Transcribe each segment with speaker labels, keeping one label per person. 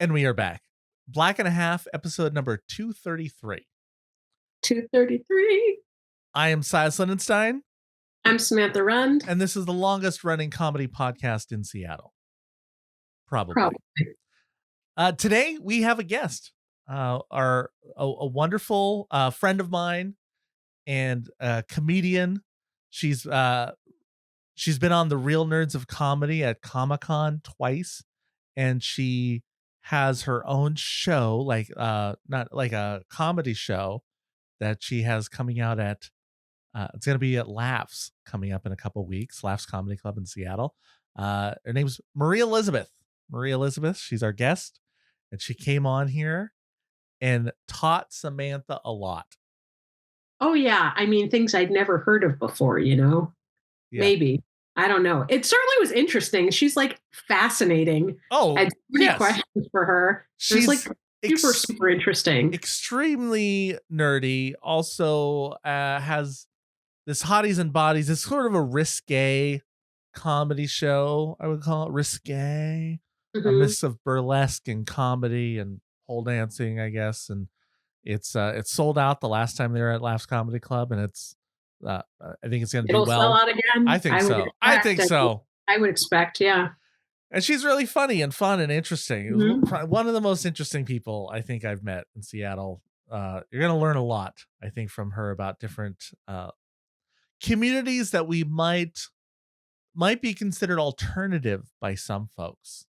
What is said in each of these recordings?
Speaker 1: And we are back. Black and a Half, episode number 233.
Speaker 2: 233.
Speaker 1: I am Silas Lindenstein.
Speaker 2: I'm Samantha Rund.
Speaker 1: And this is the longest running comedy podcast in Seattle. Probably. Today we have a guest, a wonderful friend of mine and comedian. She's been on the Real Nerds of Comedy at Comic-Con twice, and she has her own show, not like a comedy show that she has coming out at. It's going to be at Laughs coming up in a couple of weeks. Laughs Comedy Club in Seattle. Her name's Marie Elizabeth. Marie Elizabeth. She's our guest, and she came on here and taught Samantha a lot.
Speaker 2: Oh yeah, I mean things I'd never heard of before. Yeah. Maybe. I don't know. It certainly was interesting. She's like fascinating.
Speaker 1: Oh,
Speaker 2: I had many questions for her. She's like super interesting.
Speaker 1: Extremely nerdy. Also has this Hotties and Bodies. It's sort of a risque comedy show. I would call it risque. A mix of burlesque and comedy and pole dancing, I guess. And it's sold out the last time they were at Laughs Comedy Club, and it's I think it's going to do well.
Speaker 2: Sell out again.
Speaker 1: I think so.
Speaker 2: I would expect, yeah.
Speaker 1: And she's really funny and fun and interesting. One of the most interesting people I think I've met in Seattle. You're going to learn a lot, I think, from her about different communities that we might be considered alternative by some folks.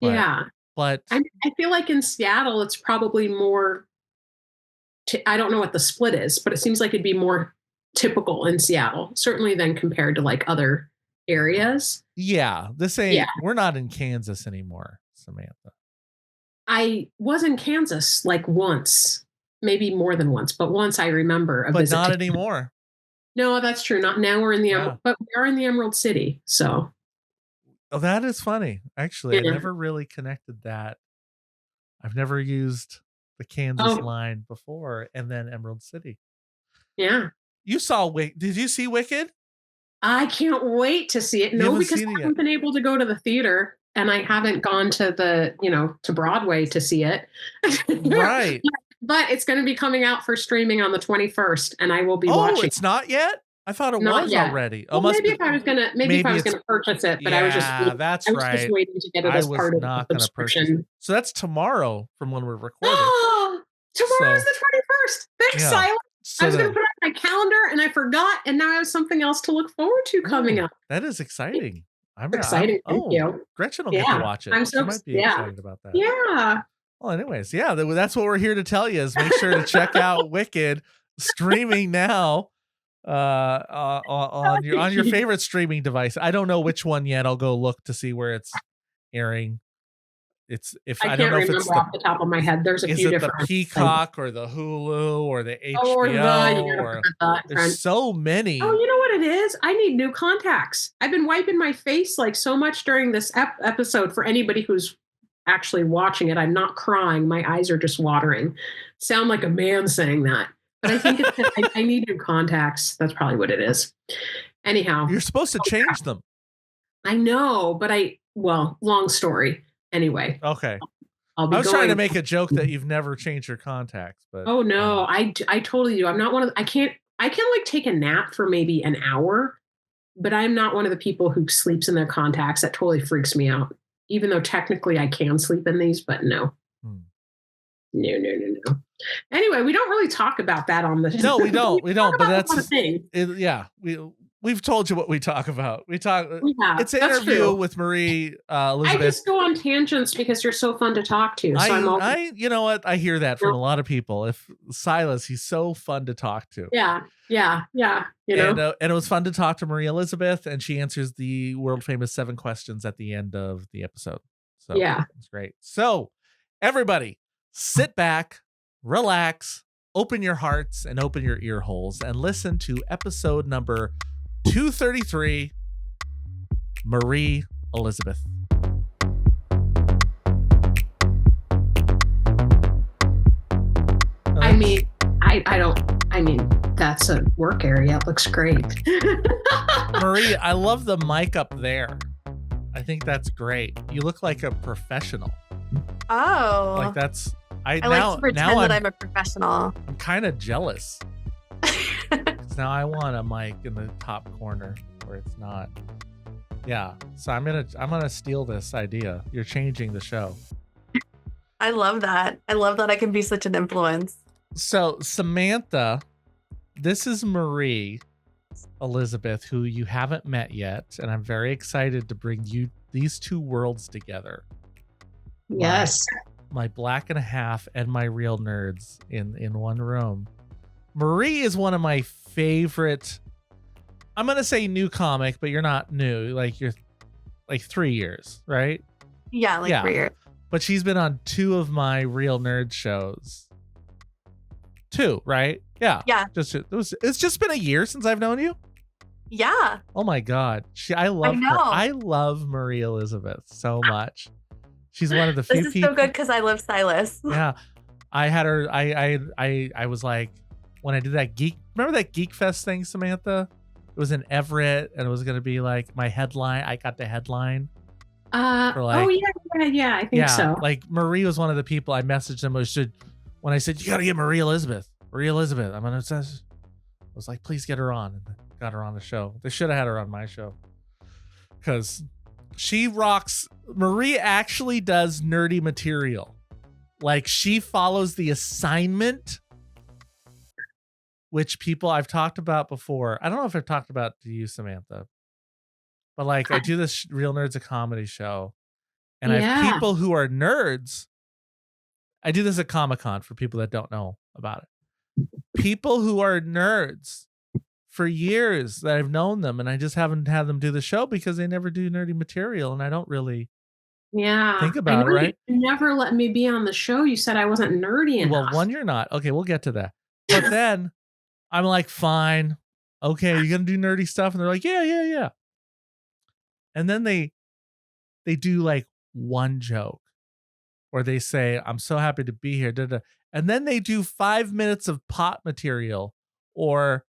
Speaker 1: But
Speaker 2: I feel like in Seattle, it's probably more. I don't know what the split is, but it seems like it'd be more typical in Seattle, certainly than compared to like other areas.
Speaker 1: Yeah, we're not in Kansas anymore, Samantha.
Speaker 2: I was in Kansas like once, maybe more than once, but once I remember a visit.
Speaker 1: But not anymore.
Speaker 2: No, that's true. Not now. We're in the Emerald, but we are in the Emerald City. So.
Speaker 1: Oh, that is funny. Actually, I never really connected that. I've never used the Kansas line before, and then Emerald City.
Speaker 2: Yeah.
Speaker 1: You saw Did you see Wicked?
Speaker 2: I can't wait to see it. No, because I haven't been able to go to the theater, and I haven't gone to to Broadway to see it.
Speaker 1: Right.
Speaker 2: But it's going to be coming out for streaming on the 21st, and I will be watching.
Speaker 1: Oh, it's not yet? I thought it was already.
Speaker 2: Well, maybe if I was gonna purchase it, but I was just waiting to get it as part of the subscription.
Speaker 1: So that's tomorrow from when we're recording.
Speaker 2: Tomorrow's the 21st. Thanks, Silas. I was going to put it on my calendar and I forgot, and now I have something else to look forward to coming up.
Speaker 1: That is exciting. I'm
Speaker 2: excited. Thank you.
Speaker 1: Gretchen will get to watch it. She might be excited about that.
Speaker 2: Yeah.
Speaker 1: Well, anyways, that's what we're here to tell you is make sure to check out Wicked streaming now. On your favorite streaming device. I don't know which one yet. I'll go look to see where it's airing. I don't know if it's
Speaker 2: off the top of my head. There's a few different.
Speaker 1: Is it the Peacock or the Hulu or the HBO? There's so many.
Speaker 2: Oh, you know what it is? I need new contacts. I've been wiping my face like so much during this episode. For anybody who's actually watching it, I'm not crying. My eyes are just watering. Sound like a man saying that. But I think I need new contacts. That's probably what it is. Anyhow.
Speaker 1: You're supposed to change them.
Speaker 2: I know, but long story. Anyway.
Speaker 1: Okay. I was trying to make a joke that you've never changed your contacts, but.
Speaker 2: Oh no, I totally do. I'm not one of I can like take a nap for maybe an hour, but I'm not one of the people who sleeps in their contacts. That totally freaks me out. Even though technically I can sleep in these, but no. No. Anyway, we don't really talk about that on the show.
Speaker 1: No, we don't. But that's the thing. We've told you what we talk about. It's an interview with Marie Elizabeth.
Speaker 2: I just go on tangents because you're so fun to talk to. So
Speaker 1: you know what? I hear that from a lot of people. If Silas, he's so fun to talk to.
Speaker 2: Yeah. You know,
Speaker 1: and it was fun to talk to Marie Elizabeth, and she answers the world famous 7 questions at the end of the episode. So it's great. So everybody, sit back, relax, open your hearts and open your ear holes and listen to episode number 233, Marie Elizabeth.
Speaker 2: I mean, that's a work area. It looks great.
Speaker 1: Marie, I love the mic up there. I think that's great. You look like a professional. Like
Speaker 3: Oh,
Speaker 1: that's
Speaker 3: I like to pretend that I'm a professional.
Speaker 1: I'm kind of jealous. 'Cause now I want a mic in the top corner where it's not. Yeah. So I'm gonna steal this idea. You're changing the show.
Speaker 3: I love that. I love that I can be such an influence.
Speaker 1: So Samantha, this is Marie Elizabeth, who you haven't met yet, and I'm very excited to bring you these two worlds together.
Speaker 2: Yes.
Speaker 1: My black and a half and my real nerds in one room. Marie is one of my favorite. I'm gonna say new comic, but you're not new. Like you're like 3 years, right?
Speaker 3: Yeah, like 3 years.
Speaker 1: But she's been on 2 of my real nerd shows. 2, right? Yeah.
Speaker 3: Yeah.
Speaker 1: It's just been a year since I've known you.
Speaker 3: Yeah.
Speaker 1: Oh my God. I love her. I love Marie Elizabeth so much. She's one of the few people.
Speaker 3: This is so good because I love Silas.
Speaker 1: Yeah. I had her. I was like, when I did that remember that Geek Fest thing, Samantha? It was in Everett, and it was gonna be like my headline. I got the headline.
Speaker 2: Yeah, I think so.
Speaker 1: Like Marie was one of the people I messaged them. When I said you gotta get Marie Elizabeth. I'm gonna say. I was like, please get her on, and got her on the show. They should have had her on my show because she rocks. Marie actually does nerdy material. Like she follows the assignment, which people I've talked about before. I don't know if I've talked about to you, Samantha, but like I do this Real Nerds a Comedy show, and I have people who are nerds. I do this at Comic-Con for people that don't know about it. People who are nerds for years that I've known them, and I just haven't had them do the show because they never do nerdy material, and I don't really think about it, right?
Speaker 2: You never let me be on the show. You said I wasn't nerdy enough.
Speaker 1: Well, one, you're not. Okay, we'll get to that. But then I'm like, fine. Okay, you're going to do nerdy stuff? And they're like, yeah. And then they do like one joke or they say, I'm so happy to be here. And then they do 5 minutes of pot material or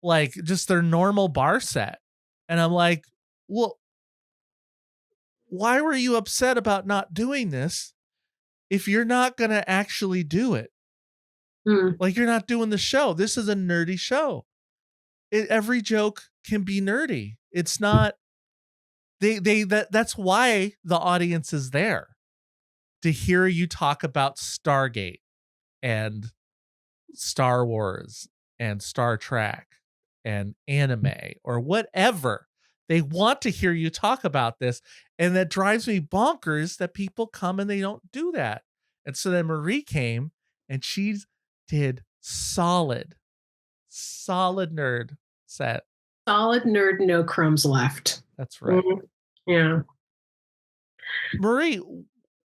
Speaker 1: like just their normal bar set. And I'm like, well, why were you upset about not doing this if you're not going to actually do it? Like you're not doing the show. This is a nerdy show. Every joke can be nerdy. It's not. That's why the audience is there, to hear you talk about Stargate and Star Wars and Star Trek and anime or whatever. They want to hear you talk about this, and that drives me bonkers that people come and they don't do that. And so then Marie came and she did solid nerd set.
Speaker 2: Solid nerd, no crumbs left.
Speaker 1: That's right.
Speaker 2: Yeah.
Speaker 1: Marie,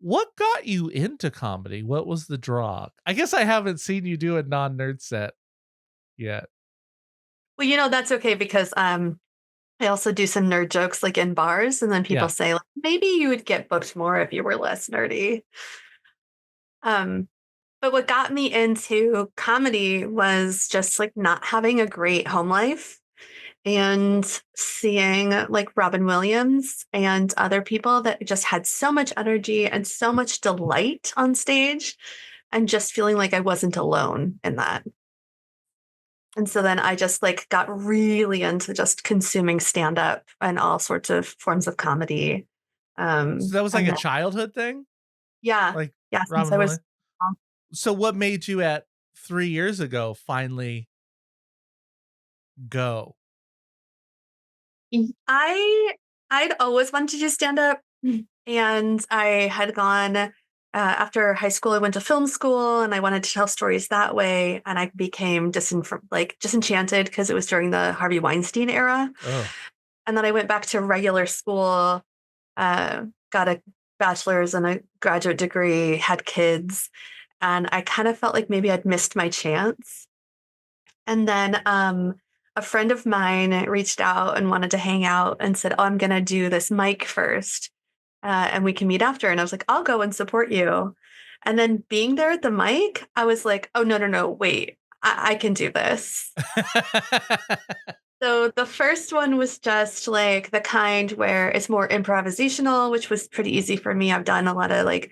Speaker 1: what got you into comedy? What was the draw? I guess I haven't seen you do a non-nerd set yet.
Speaker 3: Well, that's okay because I also do some nerd jokes like in bars, and then people say like, maybe you would get booked more if you were less nerdy. But what got me into comedy was just like not having a great home life and seeing like Robin Williams and other people that just had so much energy and so much delight on stage, and just feeling like I wasn't alone in that. And so then I just like got really into just consuming stand-up and all sorts of forms of comedy.
Speaker 1: So that was like a childhood thing?
Speaker 3: Yeah.
Speaker 1: Like
Speaker 3: since I was.
Speaker 1: So what made you at 3 years ago finally go?
Speaker 3: I'd always wanted to do stand-up, and I had gone after high school. I went to film school, and I wanted to tell stories that way. And I became disenchanted because it was during the Harvey Weinstein era.
Speaker 1: Oh.
Speaker 3: And then I went back to regular school, got a bachelor's and a graduate degree, had kids, and I kind of felt like maybe I'd missed my chance. And then a friend of mine reached out and wanted to hang out and said, oh, I'm going to do this mic first. And we can meet after. And I was like, I'll go and support you. And then being there at the mic, I was like, oh, no, wait, I can do this. So the first one was just like the kind where it's more improvisational, which was pretty easy for me. I've done a lot of like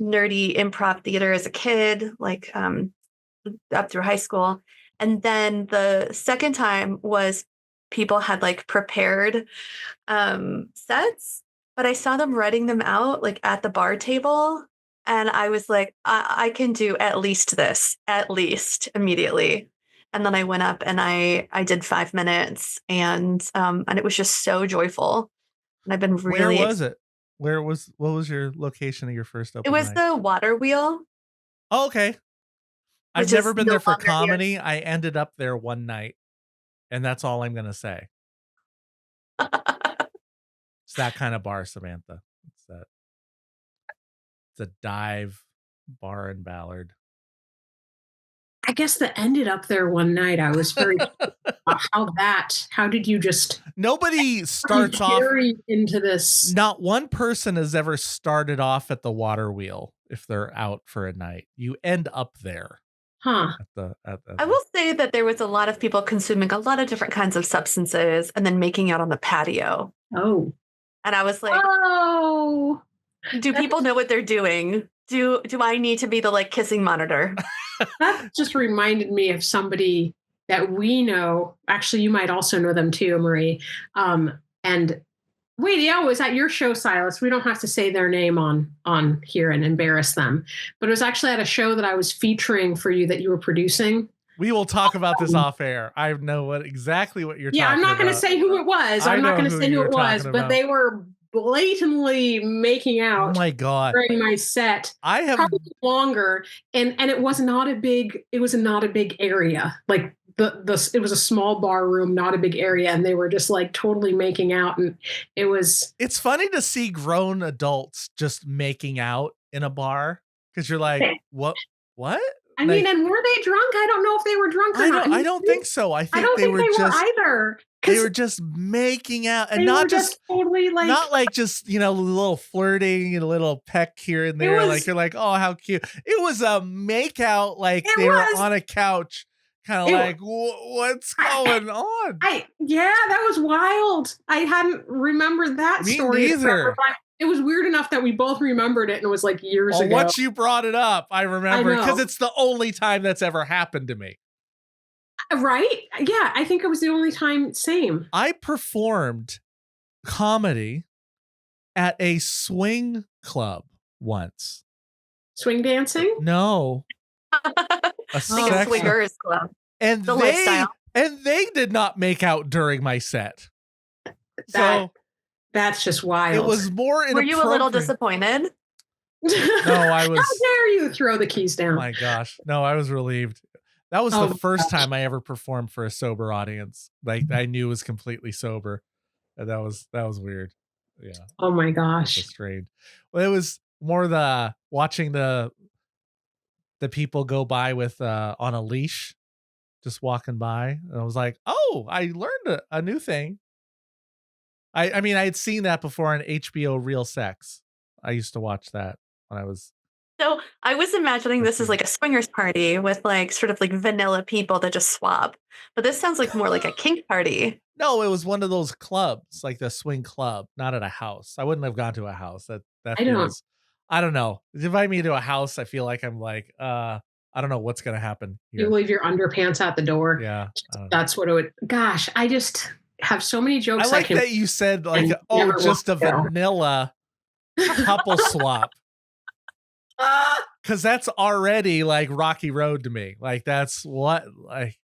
Speaker 3: nerdy improv theater as a kid, like up through high school. And then the second time was people had like prepared sets, but I saw them writing them out like at the bar table. And I was like, I can do at least this, at least immediately. And then I went up and I did 5 minutes and it was just so joyful. And I've been really
Speaker 1: Where was it? What was your location of your first
Speaker 3: It
Speaker 1: open
Speaker 3: was
Speaker 1: mic?
Speaker 3: the Water Wheel.
Speaker 1: Oh, okay. I've
Speaker 3: Which
Speaker 1: never
Speaker 3: is
Speaker 1: been
Speaker 3: no
Speaker 1: there for
Speaker 3: longer here.
Speaker 1: comedy. I ended up there one night, and that's all I'm gonna say. It's that kind of bar, Samantha. It's a dive bar in Ballard.
Speaker 2: I guess that ended up there one night. I was very how did you just
Speaker 1: Nobody starts off
Speaker 2: carry into this?
Speaker 1: Not one person has ever started off at the Water Wheel if they're out for a night. You end up there.
Speaker 2: Huh.
Speaker 3: I will say that there was a lot of people consuming a lot of different kinds of substances and then making out on the patio.
Speaker 2: Oh.
Speaker 3: And I was like,
Speaker 2: oh,
Speaker 3: do people know what they're doing? Do I need to be the like kissing monitor?
Speaker 2: That just reminded me of somebody that we know. Actually, you might also know them too, Marie. And wait, yeah, it was at your show, Silas. We don't have to say their name on here and embarrass them. But it was actually at a show that I was featuring for you that you were producing.
Speaker 1: We will talk about this off air. I know exactly what you're talking about.
Speaker 2: Yeah, I'm not going to say who it was. I'm not going to say who it was, but they were blatantly making out.
Speaker 1: Oh my God.
Speaker 2: During my set.
Speaker 1: I have
Speaker 2: probably longer. And it was not a big area. Like it was a small bar room, not a big area. And they were just like totally making out. And it's
Speaker 1: funny to see grown adults just making out in a bar. Cause you're like, what?
Speaker 2: I mean, and were they drunk? I don't know if they were drunk or not.
Speaker 1: I don't think so. I think they were
Speaker 2: either.
Speaker 1: They were just making out and not just
Speaker 2: totally like,
Speaker 1: not like just, a little flirting and a little peck here and there. Like you're like, oh, how cute. It was a make out. Like they were on a couch, kind of like, what's going on?
Speaker 2: that was wild. I hadn't remembered that story.
Speaker 1: Neither.
Speaker 2: It was weird enough that we both remembered it and it was like years ago.
Speaker 1: Once you brought it up, I remember because it's the only time that's ever happened to me.
Speaker 2: Right? Yeah, I think it was the only time. Same.
Speaker 1: I performed comedy at a swing club
Speaker 2: Swing dancing?
Speaker 1: No.
Speaker 3: A swingers club.
Speaker 1: And they did not make out during my set.
Speaker 2: That's just wild.
Speaker 1: It was more inappropriate.
Speaker 3: Were you a little disappointed?
Speaker 1: No, I was.
Speaker 2: How dare you throw the keys down?
Speaker 1: Oh my gosh. No, I was relieved. That was the first time I ever performed for a sober audience. Like I knew it was completely sober. And that was weird. Yeah.
Speaker 2: Oh my gosh.
Speaker 1: It was strange. Well, it was more the watching the people go by with on a leash, just walking by. And I was like, oh, I learned a new thing. I mean, I had seen that before on HBO Real Sex. I used to watch that when I was.
Speaker 3: So I was imagining this as like a swingers party with like sort of like vanilla people that just swap. But this sounds like more like a kink party.
Speaker 1: No, it was one of those clubs, like the swing club, not at a house. I wouldn't have gone to a house. I don't know. Invite me to a house, I feel like I'm like, I don't know what's gonna happen here.
Speaker 2: You leave your underpants at the door.
Speaker 1: Yeah.
Speaker 2: That's what it would. Gosh, I just have so many jokes.
Speaker 1: I like that you said like, just a vanilla couple swap. Because that's already like Rocky Road to me. Like that's what like.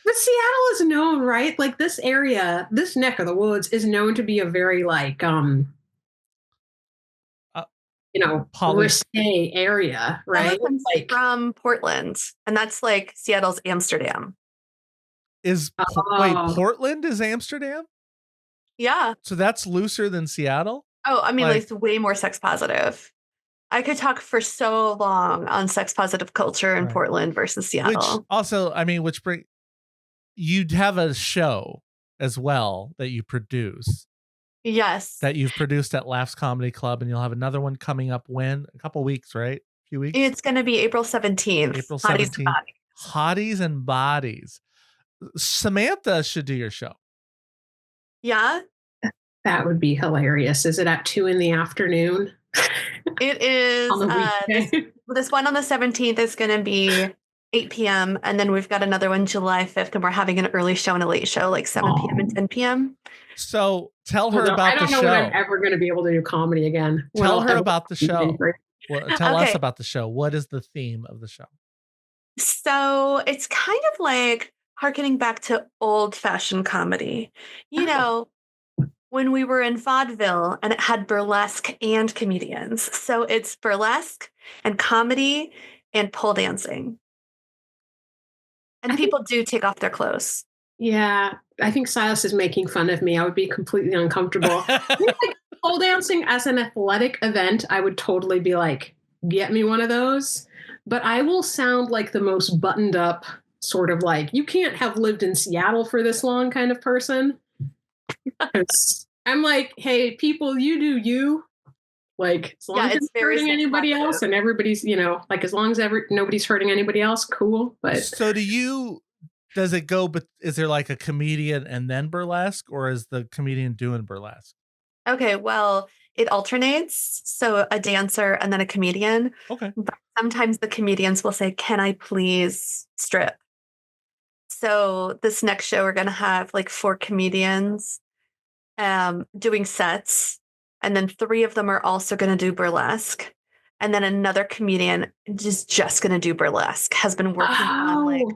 Speaker 2: But Seattle is known, right? Like this area, this neck of the woods is known to be a very like risque area, right?
Speaker 3: Like from Portland, and that's like Seattle's Amsterdam.
Speaker 1: Wait, Portland is Amsterdam?
Speaker 3: Yeah.
Speaker 1: So that's looser than Seattle?
Speaker 3: Oh, I mean, like way more sex positive. I could talk for so long on sex positive culture in Portland versus Seattle.
Speaker 1: Which also, I mean, you'd have a show as well that you produce.
Speaker 3: Yes.
Speaker 1: That you've produced at Laughs Comedy Club, and you'll have another one coming up when? A couple weeks, right? A few weeks?
Speaker 3: It's going to be April 17th.
Speaker 1: April 17th. Hotties and Bodies. Samantha should do your show.
Speaker 3: Yeah.
Speaker 2: That would be hilarious. Is it at 2 p.m?
Speaker 3: It is.
Speaker 2: On the
Speaker 3: This one on the 17th is going to be 8 p.m. And then we've got another one July 5th, and we're having an early show and a late show, like 7 p.m. and 10 p.m.
Speaker 1: So tell her about the show.
Speaker 2: I don't know when I'm ever going to be able to do comedy again.
Speaker 1: Tell her about the show. Tell us
Speaker 3: Okay.
Speaker 1: about the show. What is the theme of the show?
Speaker 3: So it's kind of like harkening back to old-fashioned comedy. You know, when we were in vaudeville and it had burlesque and comedians. So it's burlesque and comedy and pole dancing. And people do take off their clothes.
Speaker 2: Yeah, I think Silas is making fun of me. I would be completely uncomfortable. Pole dancing as an athletic event, I would totally be like, get me one of those. But I will sound like the most buttoned up, sort of like, you can't have lived in Seattle for this long kind of person. I'm like, hey, people, you do you. Like, as long as it's hurting anybody else and everybody's, like, as long as nobody's hurting anybody else, cool. But
Speaker 1: so does it go, but is there like a comedian and then burlesque, or is the comedian doing burlesque?
Speaker 3: Okay, well, it alternates. So a dancer and then a comedian.
Speaker 1: Okay.
Speaker 3: But sometimes the comedians will say, can I please strip? So this next show, we're going to have like 4 comedians doing sets. And then 3 of them are also going to do burlesque. And then another comedian is just going to do burlesque, has been working on like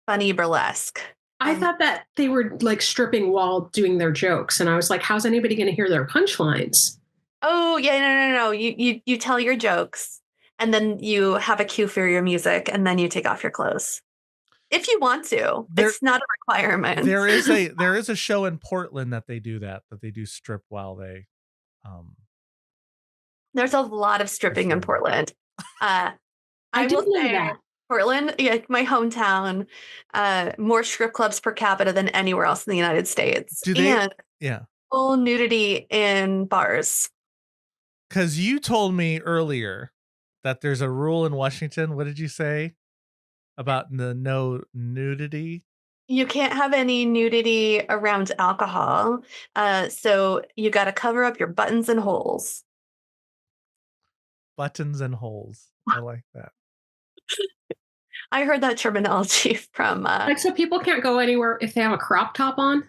Speaker 3: funny burlesque.
Speaker 2: I thought that they were like stripping while doing their jokes. And I was like, how's anybody going to hear their punchlines?
Speaker 3: Oh, yeah, no. You tell your jokes and then you have a cue for your music and then you take off your clothes. If you want to, it's not a requirement.
Speaker 1: There is a show in Portland that they do they do strip while they.
Speaker 3: There's a lot of stripping in Portland. I will say that. Portland, my hometown, more strip clubs per capita than anywhere else in the United States. Full nudity in bars.
Speaker 1: Because you told me earlier that there's a rule in Washington. What did you say about the no nudity?
Speaker 3: You can't have any nudity around alcohol. So you got to cover up your buttons and holes.
Speaker 1: Buttons and holes. I like that.
Speaker 3: I heard that terminology from
Speaker 2: like, so people can't go anywhere if they have a crop top on.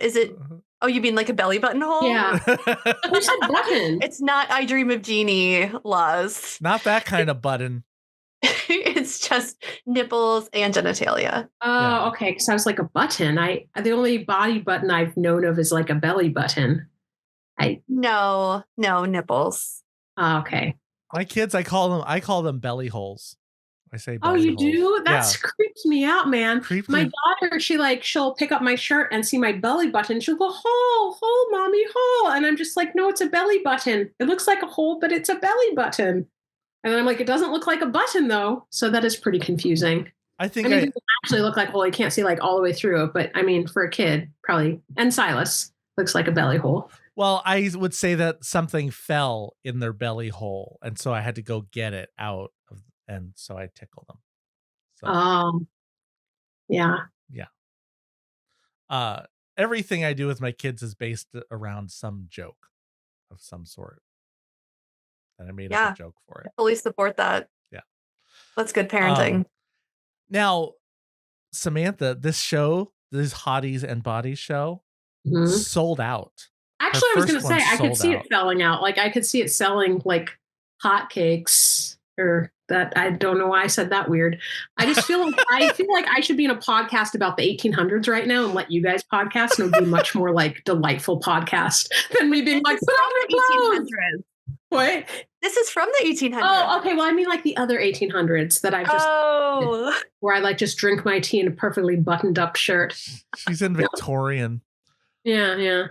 Speaker 3: Is it? Oh, you mean like a belly button hole?
Speaker 2: Yeah. Who said button?
Speaker 3: It's not I Dream of Jeannie laws.
Speaker 1: Not that kind of button.
Speaker 3: It's just nipples and genitalia.
Speaker 2: Oh, okay. Because I was like, a button. The only body button I've known of is like a belly button.
Speaker 3: No nipples.
Speaker 2: Oh, okay.
Speaker 1: My kids, I call them belly holes. I say belly
Speaker 2: you
Speaker 1: holes.
Speaker 2: do? That creeps me out, man. My daughter, she'll pick up my shirt and see my belly button. She'll go, hole, mommy, hole. And I'm just like, no, it's a belly button. It looks like a hole, but it's a belly button. And then I'm like, it doesn't look like a button though. So that is pretty confusing.
Speaker 1: It
Speaker 2: doesn't actually look like a hole. You can't see like all the way through it. But I mean, for a kid, probably, and Silas, looks like a belly hole.
Speaker 1: Well, I would say that something fell in their belly hole, and so I had to go get it out, and so I tickle them. So,
Speaker 2: yeah.
Speaker 1: Everything I do with my kids is based around some joke of some sort. And I made up a joke for it.
Speaker 3: I fully support that.
Speaker 1: Yeah.
Speaker 3: That's good parenting.
Speaker 1: Now, Samantha, this show, this Hotties and Bodies show, sold out.
Speaker 2: Actually, I was going to say, I could see it selling out. Like, I could see it selling like hotcakes, or that. I don't know why I said that weird. I just feel like I should be in a podcast about the 1800s right now and let you guys podcast, and it would be much more like delightful podcast than me being like, put on your clothes. What?
Speaker 3: This is from the 1800s.
Speaker 2: Oh, okay. Well, I mean like the other 1800s that I've just where I like just drink my tea in a perfectly buttoned up shirt.
Speaker 1: She's in Victorian.
Speaker 2: Yeah.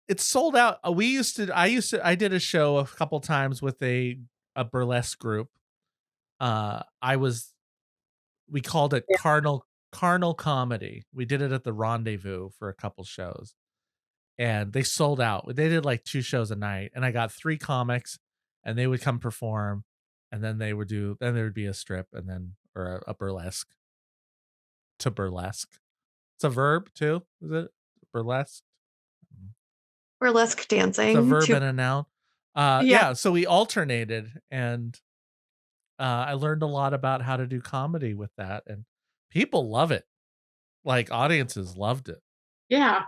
Speaker 1: It's sold out. I did a show a couple times with a burlesque group. We called it Carnal Comedy. We did it at the Rendezvous for a couple shows. And they sold out. They did like 2 shows a night, and I got 3 comics, and they would come perform, and then there would be a strip, and then or a burlesque, to burlesque. It's a verb too, is it? Burlesque.
Speaker 3: Burlesque dancing.
Speaker 1: It's a verb and a noun.
Speaker 3: Yeah.
Speaker 1: Yeah. So we alternated, and I learned a lot about how to do comedy with that, and people love it. Like audiences loved it.
Speaker 2: Yeah.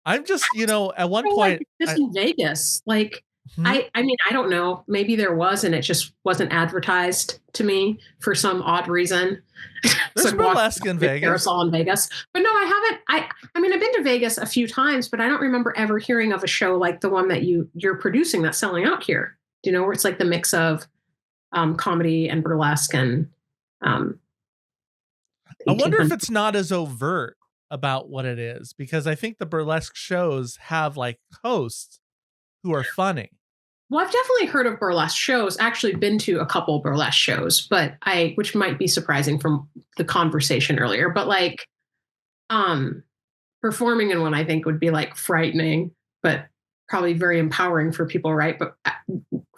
Speaker 1: I'm just, at one
Speaker 2: I feel like
Speaker 1: point,
Speaker 2: this in Vegas. Like,
Speaker 1: Hmm?
Speaker 2: I mean, I don't know. Maybe there was, and it just wasn't advertised to me for some odd reason.
Speaker 1: There's
Speaker 2: So
Speaker 1: burlesque in Vegas.
Speaker 2: Carousel in Vegas, but no, I haven't. I mean, I've been to Vegas a few times, but I don't remember ever hearing of a show like the one that you're producing that's selling out here. Do you know, where it's like the mix of comedy and burlesque and
Speaker 1: I wonder if
Speaker 2: 1800s.
Speaker 1: it's not as overt about what it is, because I think the burlesque shows have like hosts who are funny.
Speaker 2: Well, I've definitely heard of burlesque shows. Actually, been to a couple burlesque shows, but which might be surprising from the conversation earlier. But like, performing in one, I think would be like frightening, but probably very empowering for people, right? But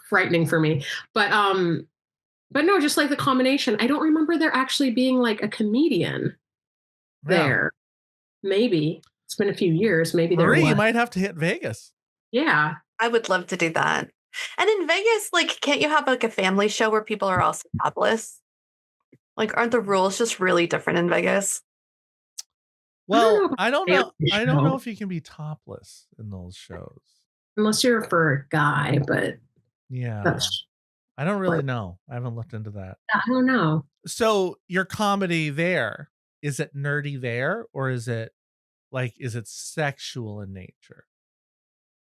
Speaker 2: frightening for me. But no, just like the combination. I don't remember there actually being like a comedian there. Maybe it's been a few years. Maybe there
Speaker 1: Marie,
Speaker 2: was.
Speaker 1: you might have to hit Vegas.
Speaker 2: Yeah.
Speaker 3: I would love to do that. And in Vegas, like, can't you have like a family show where people are also topless? Like, aren't the rules just really different in Vegas?
Speaker 1: Well, I don't know. I don't know
Speaker 2: show.
Speaker 1: if you can be topless in those shows.
Speaker 2: Unless you're for a guy, but
Speaker 1: Yeah.
Speaker 2: that's,
Speaker 1: I don't really know. I haven't looked into that.
Speaker 2: I don't know.
Speaker 1: So your comedy there, is it nerdy there, or is it sexual in nature?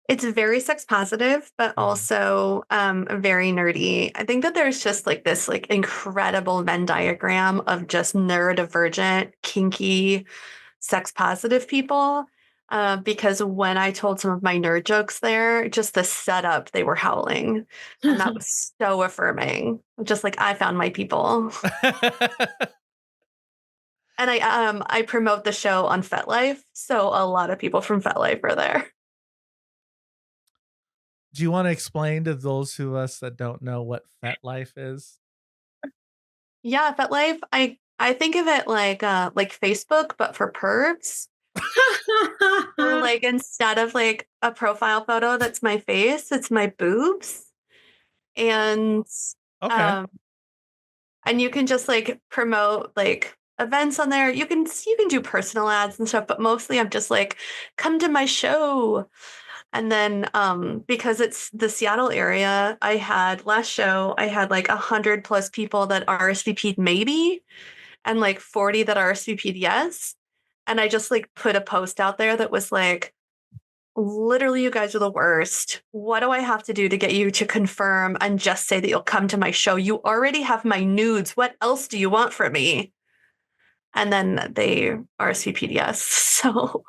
Speaker 3: It's very sex positive, but also very nerdy. I think that there's just like this like incredible Venn diagram of just neurodivergent, kinky, sex positive people. Because when I told some of my nerd jokes there, just the setup, they were howling. And that was so affirming. Just like, I found my people. And I promote the show on FetLife. So a lot of people from FetLife are there.
Speaker 1: Do you want to explain to those of us that don't know what FetLife is?
Speaker 3: Yeah, FetLife. I think of it like Facebook, but for pervs. So, like, instead of like a profile photo that's my face, it's my boobs. And
Speaker 1: Okay.
Speaker 3: And you can just like promote like events on there. You can do personal ads and stuff, but mostly I'm just like, come to my show. And then because it's the Seattle area, last show I had like 100+ people that RSVP'd maybe, and like 40 that RSVP'd yes. And I just like put a post out there that was like, literally, you guys are the worst. What do I have to do to get you to confirm and just say that you'll come to my show? You already have my nudes. What else do you want from me? And then they RSVP'd yes. So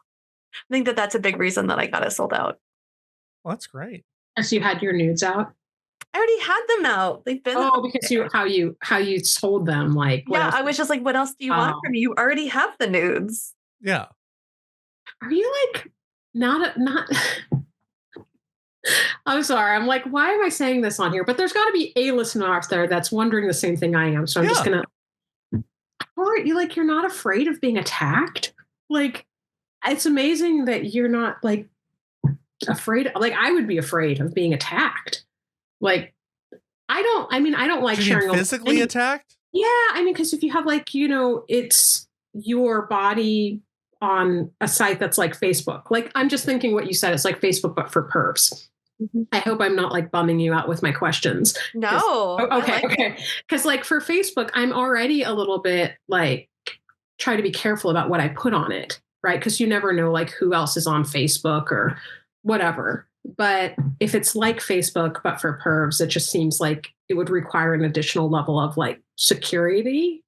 Speaker 3: I think that that's a big reason that I got it sold out.
Speaker 1: Well, that's great.
Speaker 2: So you had your nudes out?
Speaker 3: I already had them out. They've been
Speaker 2: because how you sold them, like,
Speaker 3: yeah. I was just like, what else do you want from me? You already have the nudes.
Speaker 1: Yeah.
Speaker 2: Are you like not I'm sorry. I'm like, why am I saying this on here? But there's got to be a listener out there that's wondering the same thing I am. So I'm just gonna. Or you're not afraid of being attacked? Like, it's amazing that you're not like afraid. Like, I would be afraid of being attacked. Like, I don't like sharing
Speaker 1: physically attacked.
Speaker 2: Yeah, I mean, because if you have like, it's your body on a site that's like Facebook. Like, I'm just thinking what you said. It's like Facebook, but for perps. Mm-hmm. I hope I'm not like bumming you out with my questions.
Speaker 3: No.
Speaker 2: Okay. Because like for Facebook, I'm already a little bit like try to be careful about what I put on it, right? Because you never know like who else is on Facebook or whatever. But if it's like Facebook, but for pervs, it just seems like it would require an additional level of like security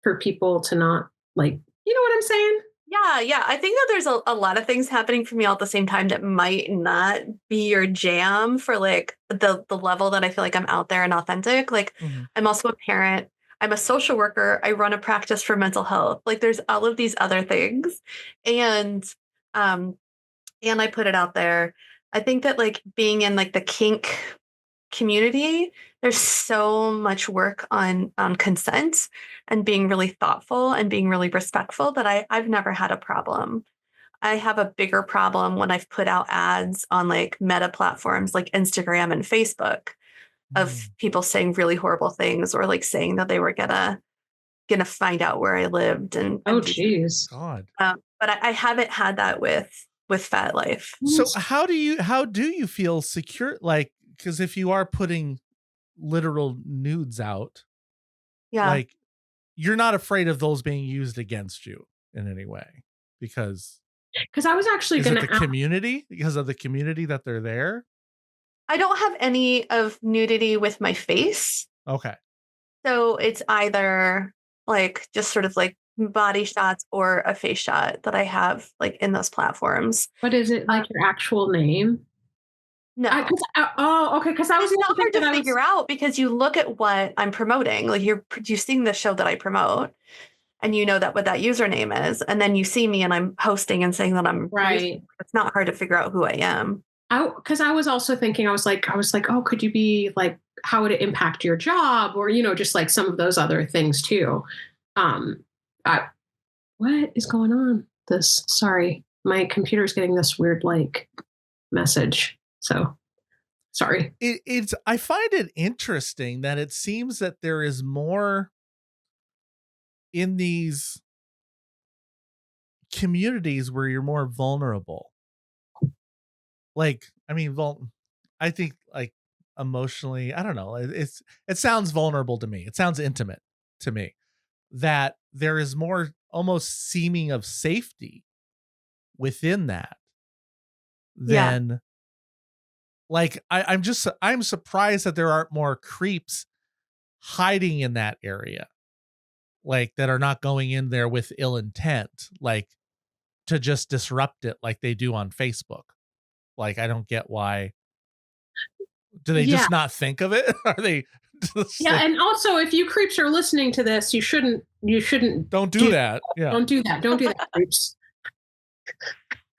Speaker 2: for people to not like, you know what I'm saying?
Speaker 3: Yeah. I think that there's a lot of things happening for me all at the same time that might not be your jam for like the level that I feel like I'm out there and authentic. Like I'm also a parent. I'm a social worker. I run a practice for mental health. Like there's all of these other things. And I put it out there. I think that like being in like the community, there's so much work on consent and being really thoughtful and being really respectful that I've never had a problem. I have a bigger problem when I've put out ads on like meta platforms like Instagram and Facebook of people saying really horrible things or like saying that they were gonna find out where I lived
Speaker 2: Oh,
Speaker 3: and
Speaker 2: geez.
Speaker 1: God.
Speaker 3: but I haven't had that with Fat Life.
Speaker 1: So how do you feel secure? Like, because if you are putting literal nudes out,
Speaker 3: Yeah.
Speaker 1: like you're not afraid of those being used against you in any way because
Speaker 2: I was actually
Speaker 1: is it
Speaker 2: going
Speaker 1: the
Speaker 2: to ask.
Speaker 1: community because of the community that they're there?
Speaker 3: I don't have any of nudity with my face.
Speaker 1: Okay.
Speaker 3: So it's either like just sort of like body shots or a face shot that I have like in those platforms.
Speaker 2: But is it like your actual name?
Speaker 3: No.
Speaker 2: Oh, okay. Because I was
Speaker 3: It's not hard to
Speaker 2: thinking
Speaker 3: figure out because you look at what I'm promoting. Like you're producing the show that I promote and you know that what that username is. And then you see me and I'm hosting and saying that I'm
Speaker 2: right.
Speaker 3: It's not hard to figure out who I am.
Speaker 2: Because I was also thinking, I was like, oh, could you be like, how would it impact your job, or just like some of those other things too. What is going on? Sorry, my computer's getting this weird like message. So sorry.
Speaker 1: It's I find it interesting that it seems that there is more in these communities where you're more vulnerable. Like, I mean, I think like emotionally, I don't know. It sounds vulnerable to me. It sounds intimate to me that there is more almost seeming of safety within that than like I'm surprised that there aren't more creeps hiding in that area, like that are not going in there with ill intent, like to just disrupt it like they do on Facebook. Like, I don't get why. Do they just not think of it? Are they just
Speaker 2: Yeah,
Speaker 1: like,
Speaker 2: and also if you creeps are listening to this, you shouldn't
Speaker 1: don't do that. Yeah.
Speaker 2: Don't do that. Don't do that, creeps.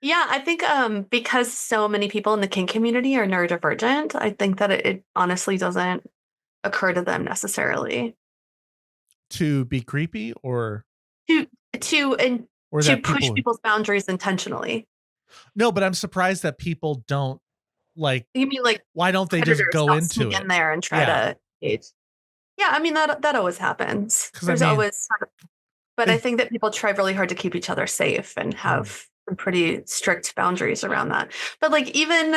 Speaker 3: Yeah, I think because so many people in the kink community are neurodivergent, I think that it honestly doesn't occur to them necessarily
Speaker 1: To be creepy or
Speaker 3: to
Speaker 1: that
Speaker 3: push people's boundaries intentionally.
Speaker 1: No, but I'm surprised that people don't like.
Speaker 3: You mean like
Speaker 1: why don't they just go into it
Speaker 3: in there and try to engage? Yeah, I mean that always happens. There's always, but I think that people try really hard to keep each other safe and have some pretty strict boundaries around that. But like even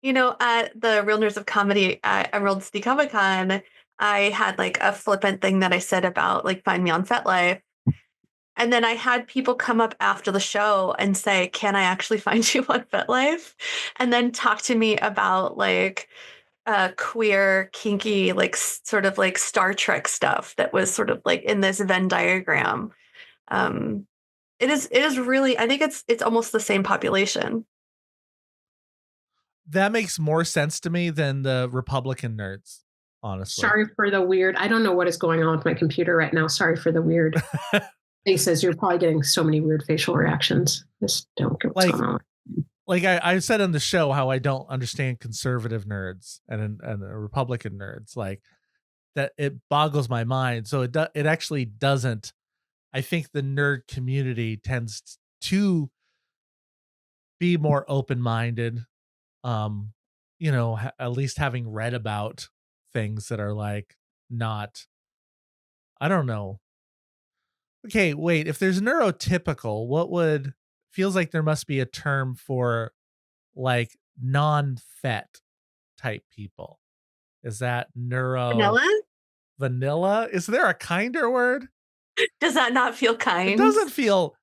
Speaker 3: at the Real Nerds of Comedy at Emerald City Comic Con, I had like a flippant thing that I said about like find me on FetLife. And then I had people come up after the show and say, can I actually find you on FetLife? And then talk to me about like queer, kinky, like sort of like Star Trek stuff that was sort of like in this Venn diagram. It is really, I think it's almost the same population.
Speaker 1: That makes more sense to me than the Republican nerds, honestly.
Speaker 2: Sorry for the weird. I don't know what is going on with my computer right now. Sorry for the weird faces. You're probably getting so many weird facial reactions. Just don't get what's going on.
Speaker 1: Like I said on the show how I don't understand conservative nerds and Republican nerds, like that it boggles my mind. So it actually doesn't. I think the nerd community tends to be more open-minded. At least having read about things that are like not, I don't know. Okay, wait, if there's neurotypical, feels like there must be a term for like non-fet type people. Is that vanilla? Is there a kinder word?
Speaker 3: Does that not feel kind?
Speaker 1: It doesn't feel.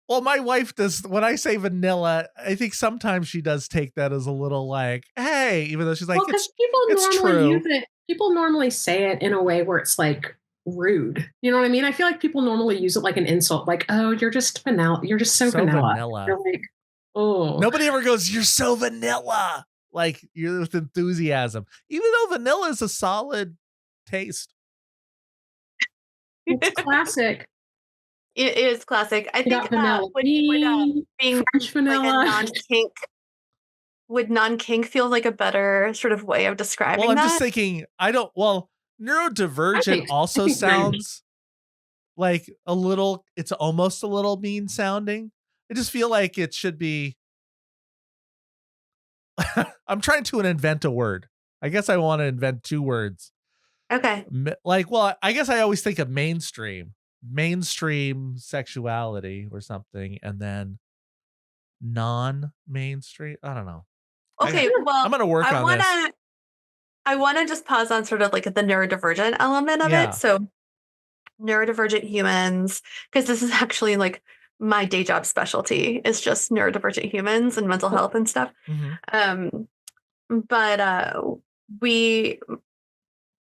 Speaker 1: Well, my wife does. When I say vanilla, I think sometimes she does take that as a little like, hey, even though she's like,
Speaker 2: because people normally use it. People normally say it in a way where it's like rude. You know what I mean? I feel like people normally use it like an insult, like, oh, you're just vanilla. You're just so vanilla. You're like, oh.
Speaker 1: Nobody ever goes, you're so vanilla. Like, you're with enthusiasm. Even though vanilla is a solid taste.
Speaker 2: It's classic.
Speaker 3: It is classic. I think
Speaker 2: vanilla.
Speaker 3: being
Speaker 2: French vanilla.
Speaker 3: like a non-kink would non-kink feel like a better sort of way of describing
Speaker 1: Well, I'm just
Speaker 3: that?
Speaker 1: thinking,
Speaker 2: I
Speaker 1: neurodivergent
Speaker 2: think I
Speaker 1: also
Speaker 2: think very
Speaker 1: sounds like it's almost a little mean sounding. I just feel like it should be. I'm trying to invent a word. I guess I want to invent two words.
Speaker 3: Okay.
Speaker 1: I guess I always think of mainstream sexuality or something, and then non-mainstream. I don't know.
Speaker 3: Okay,
Speaker 1: I'm
Speaker 3: well,
Speaker 1: gonna work
Speaker 3: I
Speaker 1: on this.
Speaker 3: wanna I wanna just pause on sort of like the neurodivergent element of it.
Speaker 1: Yeah.
Speaker 3: So neurodivergent humans, because this is actually like my day job specialty is just neurodivergent humans and mental health and stuff.
Speaker 1: Mm-hmm.
Speaker 3: Um, but we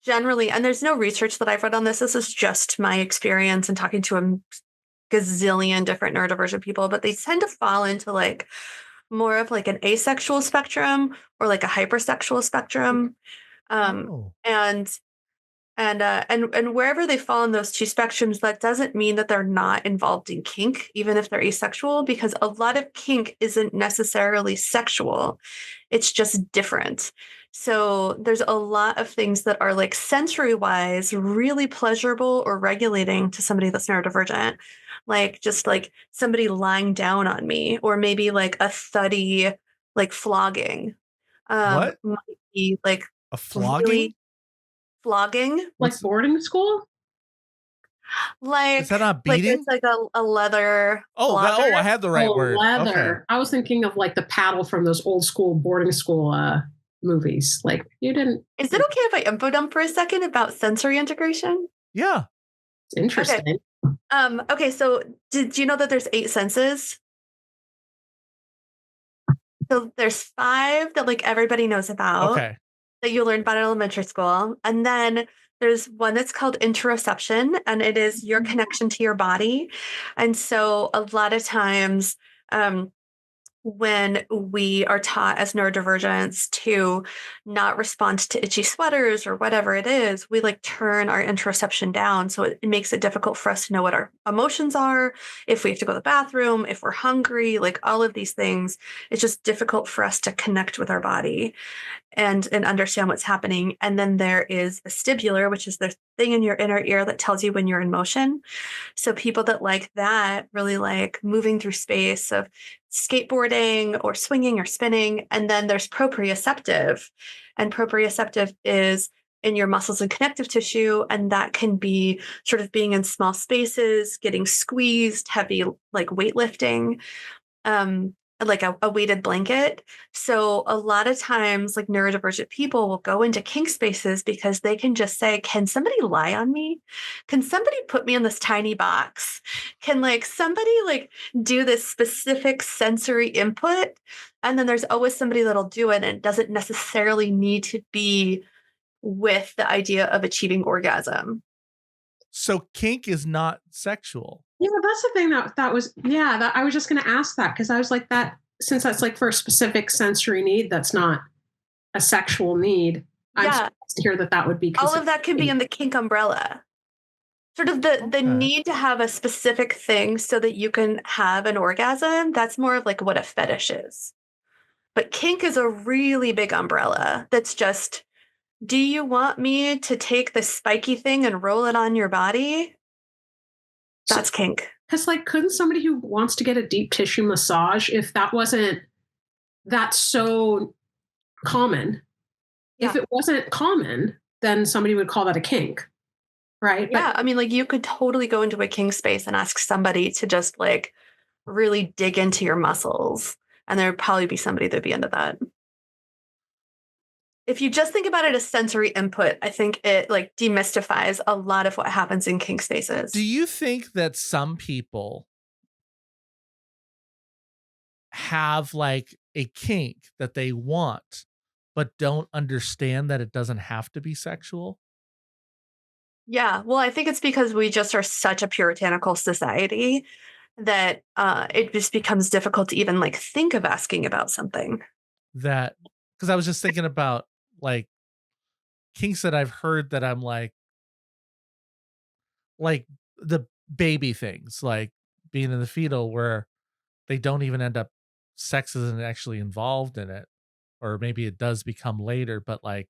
Speaker 3: generally, and there's no research that I've read on this. This is just my experience and talking to a gazillion different neurodivergent people, but they tend to fall into like more of like an asexual spectrum or like a hypersexual spectrum. Um,
Speaker 1: Oh.
Speaker 3: and and wherever they fall in those two spectrums, that doesn't mean that they're not involved in kink, even if they're asexual, because a lot of kink isn't necessarily sexual. It's just different. So there's a lot of things that are like sensory wise, really pleasurable or regulating to somebody that's neurodivergent. Like just like somebody lying down on me, or maybe like a thuddy, like flogging.
Speaker 1: What?
Speaker 3: Might be like
Speaker 1: A flogging?
Speaker 3: really flogging.
Speaker 2: like
Speaker 1: What's
Speaker 2: boarding school.
Speaker 1: is that
Speaker 3: Like
Speaker 1: not
Speaker 3: like it's
Speaker 1: beating?
Speaker 3: like a leather
Speaker 1: Oh, I
Speaker 3: flogger.
Speaker 1: had the right
Speaker 2: Oh,
Speaker 1: word. Okay.
Speaker 2: leather. I was thinking of like the paddle from those old school boarding school movies. Like you didn't.
Speaker 3: Is it okay if I info dump for a second about sensory integration?
Speaker 1: Yeah.
Speaker 2: It's
Speaker 3: Okay.
Speaker 2: interesting.
Speaker 3: Okay, so did you know that there's 8 senses? So there's 5 that like everybody knows about
Speaker 1: Okay.
Speaker 3: that you learned about in elementary school. And then there's one that's called interoception, and it is your connection to your body. And so a lot of times, um, when we are taught as neurodivergents to not respond to itchy sweaters or whatever it is, we like turn our interoception down. So it makes it difficult for us to know what our emotions are, if we have to go to the bathroom, if we're hungry, like all of these things. It's just difficult for us to connect with our body and understand what's happening. And then there is vestibular, which is the thing in your inner ear that tells you when you're in motion. So people that like that really like moving through space of skateboarding or swinging or spinning. And then there's proprioceptive. And proprioceptive is in your muscles and connective tissue. And that can be sort of being in small spaces, getting squeezed, heavy like weightlifting. Like a weighted blanket. So a lot of times, like neurodivergent people will go into kink spaces because they can just say, "Can somebody lie on me? Can somebody put me in this tiny box? Can like somebody like do this specific sensory input?" And then there's always somebody that'll do it, and it doesn't necessarily need to be with the idea of achieving orgasm.
Speaker 1: So kink is not sexual.
Speaker 2: Yeah, that's the thing that was that I was just going to ask that because I was like that since that's like for a specific sensory need that's not a sexual need. I'm
Speaker 3: Yeah,
Speaker 2: surprised to hear that would be
Speaker 3: all of
Speaker 2: considered.
Speaker 3: that can be in the kink umbrella. Sort of the
Speaker 1: Okay.
Speaker 3: need to have a specific thing so that you can have an orgasm, that's more of like what a fetish is. But kink is a really big umbrella that's just, do you want me to take this spiky thing and roll it on your body? That's kink.
Speaker 2: Because like, couldn't somebody who wants to get a deep tissue massage, if that wasn't that's so common, if
Speaker 3: Yeah.
Speaker 2: it wasn't common, then somebody would call that a kink, right?
Speaker 3: Yeah. I mean, like you could totally go into a kink space and ask somebody to just like really dig into your muscles. And there'd probably be somebody that'd be into that. If you just think about it as sensory input, I think it like demystifies a lot of what happens in kink spaces.
Speaker 1: Do you think that some people have like a kink that they want, but don't understand that it doesn't have to be sexual?
Speaker 3: Yeah, well, I think it's because we just are such a puritanical society that it just becomes difficult to even like think of asking about something.
Speaker 1: That because I was just thinking about like kinks that I've heard that I'm like the baby things, like being in the fetal where they don't even end up sex isn't actually involved in it. or maybe it does become later, but like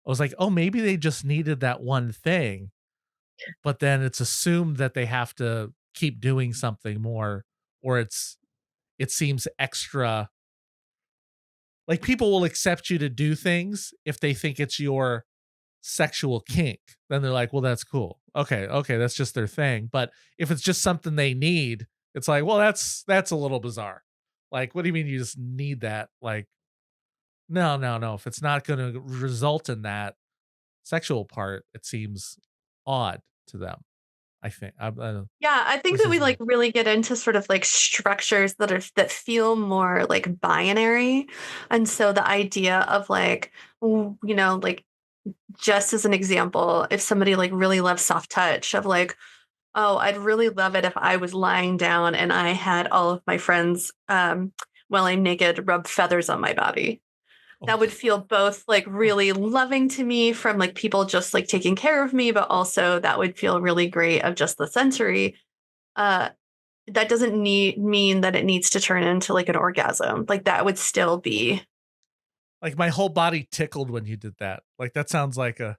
Speaker 1: I was like, oh, maybe they just needed that one thing, but then it's assumed that they have to keep doing something more, or it seems extra. Like people will accept you to do things if they think it's your sexual kink. Then they're like, well, that's cool. Okay, that's just their thing. But if it's just something they need, it's like, well, that's a little bizarre. Like, what do you mean you just need that? Like, no. If it's not going to result in that sexual part, it seems odd to them. I think.
Speaker 3: Yeah, I think
Speaker 1: This
Speaker 3: that we
Speaker 1: is
Speaker 3: like really get into sort of like structures that feel more like binary. And so the idea of like, like just as an example, if somebody like really loves soft touch of like, oh, I'd really love it if I was lying down and I had all of my friends while I'm naked rub feathers on my body. That would feel both like really loving to me from like people just like taking care of me, but also that would feel really great of just the sensory. Uh, that doesn't mean that it needs to turn into like an orgasm. Like that would still be.
Speaker 1: like my whole body tickled when you did that. Like that sounds like
Speaker 3: I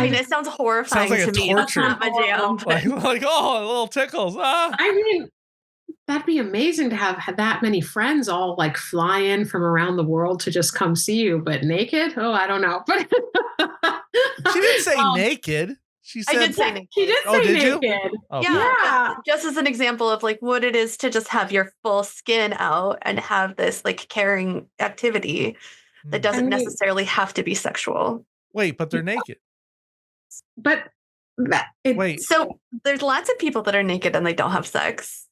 Speaker 3: mean, it sounds horrifying
Speaker 1: like a
Speaker 3: to me. That's
Speaker 1: torture.
Speaker 3: not my jam.
Speaker 1: like oh, little tickles.
Speaker 2: I mean, that'd be amazing to have that many friends all like fly in from around the world to just come see you, but naked? Oh, I don't know. But
Speaker 1: she didn't say naked. She said,
Speaker 3: I did say naked.
Speaker 2: She did say
Speaker 1: did
Speaker 2: naked.
Speaker 1: You? Oh,
Speaker 3: yeah. Just as an example of like what it is to just have your full skin out and have this like caring activity that doesn't necessarily have to be sexual.
Speaker 1: Wait, but they're naked.
Speaker 2: But
Speaker 1: wait.
Speaker 3: So there's lots of people that are naked and they don't have sex.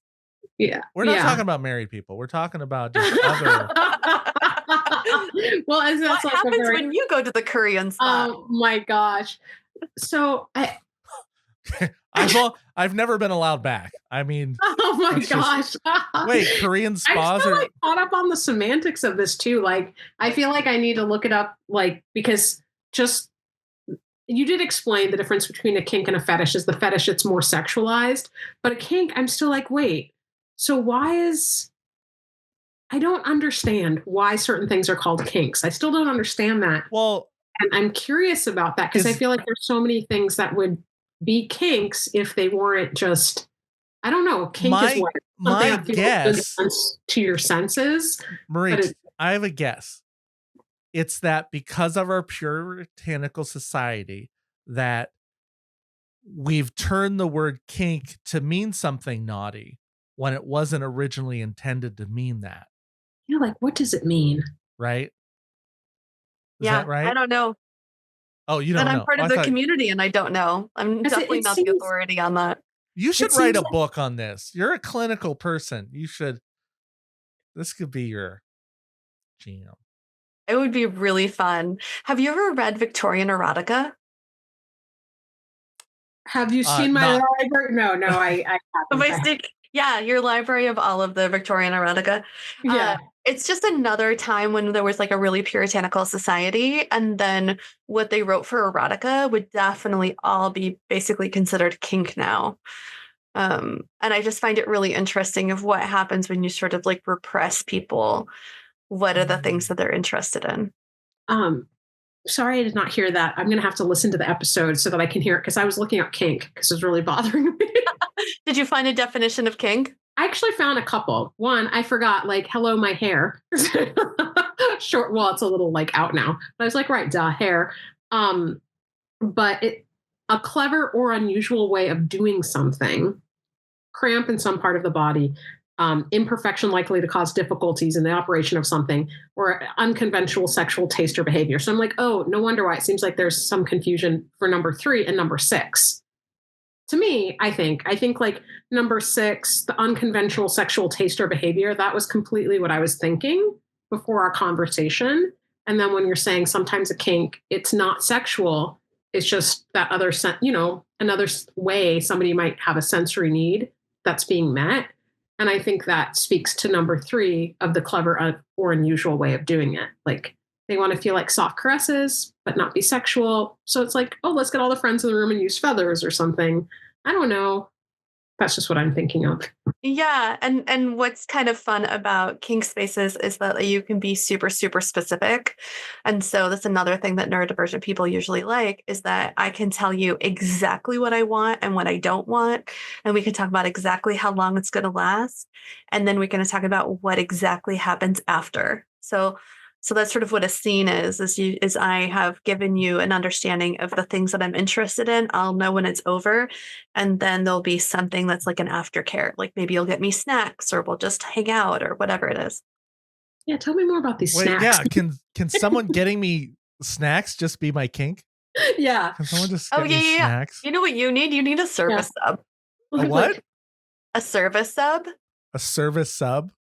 Speaker 2: Yeah.
Speaker 1: We're not talking about married people. We're talking about just other.
Speaker 2: Well, as that's
Speaker 3: what happens when you go to the Korean spot?
Speaker 2: Oh my gosh. So
Speaker 1: I've never been allowed back. I mean,
Speaker 2: oh my gosh.
Speaker 1: Wait, Korean spas
Speaker 2: I'm still caught up on the semantics of this too. Like, I feel like I need to look it up, like, because just you did explain the difference between a kink and a fetish is the fetish, it's more sexualized, but a kink, I'm still like, wait, so I don't understand why certain things are called kinks. I still don't understand that.
Speaker 1: Well,
Speaker 2: and I'm curious about that because I feel like there's so many things that would be kinks if they weren't just, I don't know. Kink is what?
Speaker 1: My guess
Speaker 2: to your senses.
Speaker 1: Marie, I have a guess. It's that because of our puritanical society that we've turned the word kink to mean something naughty when it wasn't originally intended to mean that.
Speaker 2: Yeah, like what does it mean?
Speaker 1: Right? Is
Speaker 3: yeah,
Speaker 1: that right?
Speaker 3: I don't know.
Speaker 1: Oh, you don't know.
Speaker 3: And I'm part of the community and I don't know. I'm definitely not the authority on that.
Speaker 1: You should write a book on this. You're a clinical person. This could be your jam.
Speaker 3: It would be really fun. Have you ever read Victorian erotica?
Speaker 2: Have you seen my library? No, I haven't.
Speaker 3: Yeah, your library of all of the Victorian erotica.
Speaker 2: Yeah.
Speaker 3: It's just another time when there was like a really puritanical society. And then what they wrote for erotica would definitely all be basically considered kink now. And I just find it really interesting of what happens when you sort of like repress people. What are the things that they're interested in?
Speaker 2: Sorry, I did not hear that. I'm going to have to listen to the episode so that I can hear it because I was looking up kink because it was really bothering me.
Speaker 3: Did you find a definition of kink?
Speaker 2: I actually found a couple. One, I forgot, like, hello, my hair. Short, well, it's a little like out now. But I was like, right, duh, hair. But a clever or unusual way of doing something, cramp in some part of the body, imperfection likely to cause difficulties in the operation of something, or unconventional sexual taste or behavior. So I'm like, oh, no wonder why it seems like there's some confusion for number 3 and number 6. To me, I think like number 6, the unconventional sexual taste or behavior, that was completely what I was thinking before our conversation. And then when you're saying sometimes a kink, it's not sexual, it's just that other, another way somebody might have a sensory need that's being met. And I think that speaks to number 3 of the clever or unusual way of doing it. Like they want to feel like soft caresses, but not be sexual. So it's like, oh, let's get all the friends in the room and use feathers or something. I don't know. That's just what I'm thinking of.
Speaker 3: Yeah, and what's kind of fun about kink spaces is that you can be super, super specific. And so that's another thing that neurodivergent people usually like is that I can tell you exactly what I want and what I don't want. And we can talk about exactly how long it's going to last. And then we're going to talk about what exactly happens after. So that's sort of what a scene is I have given you an understanding of the things that I'm interested in. I'll know when it's over. And then there'll be something that's like an aftercare. Like maybe you'll get me snacks or we'll just hang out or whatever it is.
Speaker 2: Yeah, tell me more about these
Speaker 1: Wait,
Speaker 2: snacks.
Speaker 1: yeah. Can someone getting me snacks just be my kink?
Speaker 2: Yeah.
Speaker 1: Can someone just
Speaker 3: Oh,
Speaker 1: get
Speaker 3: yeah,
Speaker 1: me
Speaker 3: yeah, yeah.
Speaker 1: snacks?
Speaker 3: You know what you need? You need a service sub.
Speaker 1: A what?
Speaker 2: Like,
Speaker 3: A service sub?
Speaker 1: A service sub?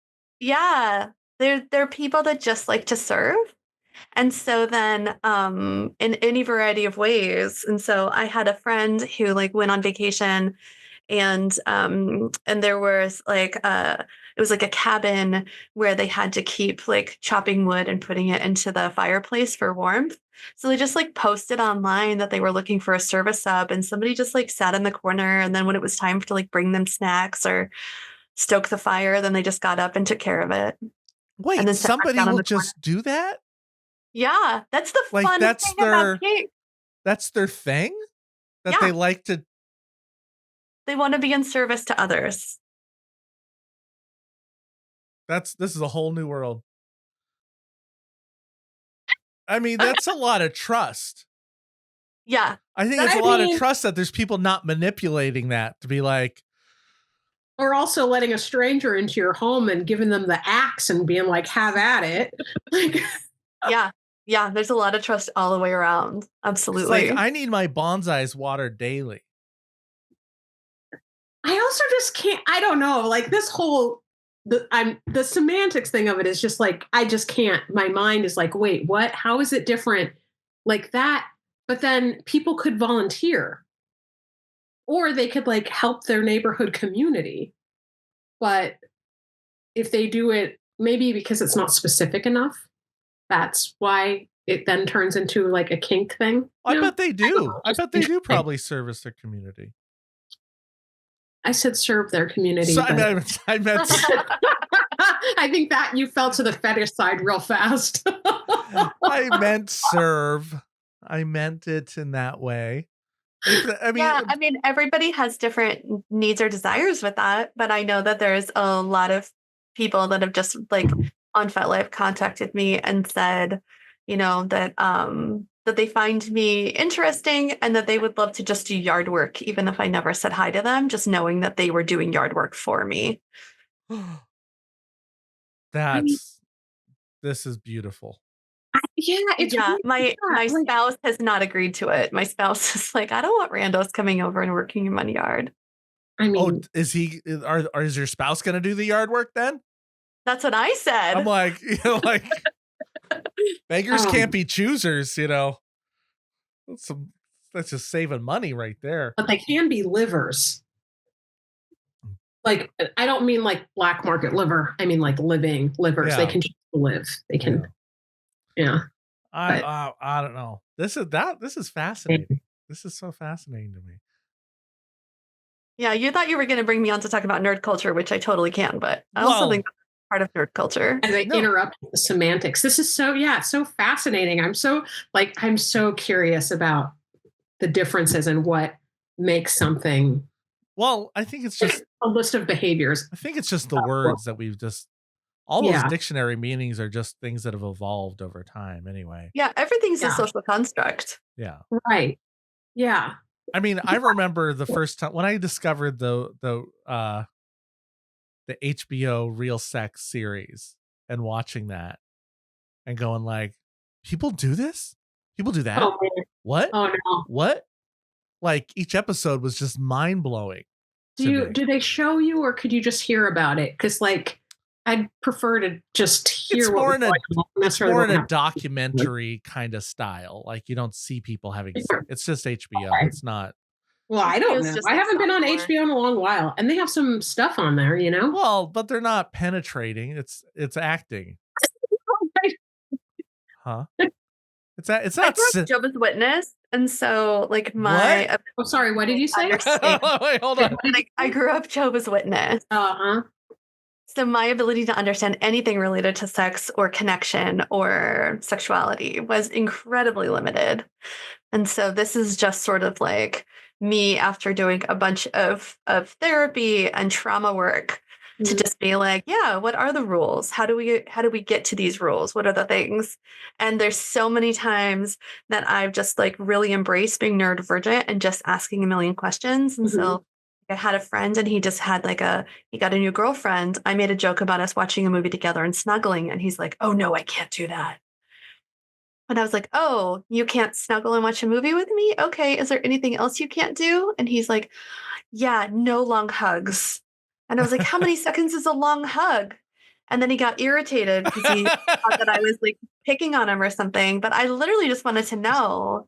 Speaker 3: Yeah. They're people that just like to serve. And so then in any variety of ways. And so I had a friend who like went on vacation and there was like it was like a cabin where they had to keep like chopping wood and putting it into the fireplace for warmth. So they just like posted online that they were looking for a service sub and somebody just like sat in the corner and then when it was time to like bring them snacks or stoke the fire, then they just got up and took care of it. And
Speaker 1: Wait,
Speaker 3: then sat back
Speaker 1: somebody
Speaker 3: down in
Speaker 1: will
Speaker 3: the corner.
Speaker 1: just do that?
Speaker 3: Yeah, that's the
Speaker 1: Like
Speaker 3: fun thing about kink.
Speaker 1: that's their thing? That
Speaker 3: Yeah.
Speaker 1: they like to
Speaker 3: They want to be in service to others.
Speaker 1: this is a whole new world. I mean, that's a lot of trust.
Speaker 3: Yeah.
Speaker 1: I think it's a lot of trust that there's people not manipulating that to be like,
Speaker 2: or also letting a stranger into your home and giving them the axe and being like, have at it. Like,
Speaker 3: yeah, there's a lot of trust all the way around. Absolutely.
Speaker 1: it's like I need my bonsais watered daily.
Speaker 2: I also just can't, I don't know, like this whole the semantics thing of it is just like I just can't. My mind is like, wait, what? How is it different like that? But then people could volunteer or they could like help their neighborhood community. But if they do it maybe because it's not specific enough, that's why it then turns into like a kink thing.
Speaker 1: I bet they do. I bet they do probably service their community.
Speaker 2: I said serve their community.
Speaker 1: So,
Speaker 2: but
Speaker 1: I meant
Speaker 2: I think that you fell to the fetish side real fast.
Speaker 1: I meant serve. I meant it in that way.
Speaker 3: I mean, everybody has different needs or desires with that, but I know that there's a lot of people that have just like on FetLife contacted me and said, you know, that that they find me interesting and that they would love to just do yard work, even if I never said hi to them, just knowing that they were doing yard work for me.
Speaker 1: This is beautiful.
Speaker 2: It's
Speaker 3: my spouse has not agreed to it. My spouse is like, I don't want randos coming over and working in my yard.
Speaker 2: I mean,
Speaker 1: is your spouse going to do the yard work then?
Speaker 3: That's what I said.
Speaker 1: I'm like, like beggars can't be choosers, That's just saving money right there.
Speaker 2: But they can be livers. Like, I don't mean like black market liver. I mean like living livers. Yeah. They can just live. They can. Yeah.
Speaker 1: I don't know. This is fascinating. This is so fascinating to me.
Speaker 3: Yeah, you thought you were going to bring me on to talk about nerd culture, which I totally can, but I also think that's part of nerd culture.
Speaker 2: As I interrupt the semantics. This is it's so fascinating. I'm so curious about the differences and what makes something.
Speaker 1: Well, I think it's just
Speaker 2: a list of behaviors.
Speaker 1: I think it's just the words that we've just all those dictionary meanings are just things that have evolved over time anyway.
Speaker 3: Yeah, everything's a social construct.
Speaker 1: Yeah.
Speaker 2: Right. Yeah.
Speaker 1: I mean, I remember the first time when I discovered the HBO Real Sex series and watching that and going like, people do this? People do that?
Speaker 2: Oh,
Speaker 1: what?
Speaker 2: Oh no.
Speaker 1: What? Like each episode was just mind blowing.
Speaker 2: Do they show you or could you just hear about it? Because like I'd prefer to just hear
Speaker 1: it's more in a documentary kind of style. Like you don't see people having it's just HBO. It's not.
Speaker 2: Well, I don't know. I haven't been on HBO in a long while. And they have some stuff on there,
Speaker 1: Well, but they're not penetrating. It's acting. Huh? It's
Speaker 3: I
Speaker 1: not.
Speaker 3: grew up Jehovah's Witness, and so like my
Speaker 1: What?
Speaker 2: Oh, sorry. What did you say?
Speaker 1: Wait, hold on.
Speaker 3: like I grew up Jehovah's Witness.
Speaker 2: Uh-huh.
Speaker 3: So my ability to understand anything related to sex or connection or sexuality was incredibly limited. And so this is just sort of like me after doing a bunch of therapy and trauma work to just be like, yeah, what are the rules? How do we get to these rules? What are the things? And there's so many times that I've just like really embraced being neurodivergent and just asking a million questions. And so I had a friend and he just had he got a new girlfriend. I made a joke about us watching a movie together and snuggling. And he's like, oh no, I can't do that. And I was like, oh, you can't snuggle and watch a movie with me? Okay. Is there anything else you can't do? And he's like, yeah, no long hugs. And I was like, how many seconds is a long hug? And then he got irritated because he thought that I was like picking on him or something. But I literally just wanted to know.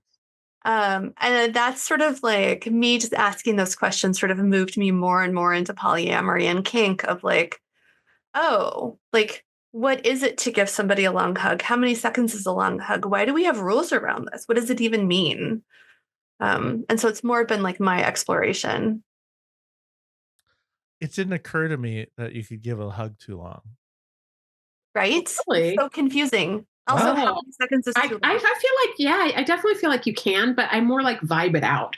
Speaker 3: And that's sort of like me just asking those questions sort of moved me more and more into polyamory and kink of like, oh, like, what is it to give somebody a long hug? How many seconds is a long hug? Why do we have rules around this? What does it even mean? And so it's more been like my exploration.
Speaker 1: It didn't occur to me that you could give a hug too long.
Speaker 3: Right?
Speaker 2: Oh, really?
Speaker 3: It's so confusing. Also, how many seconds is too long?
Speaker 2: I feel like, yeah, I definitely feel like you can, but I more like vibe it out.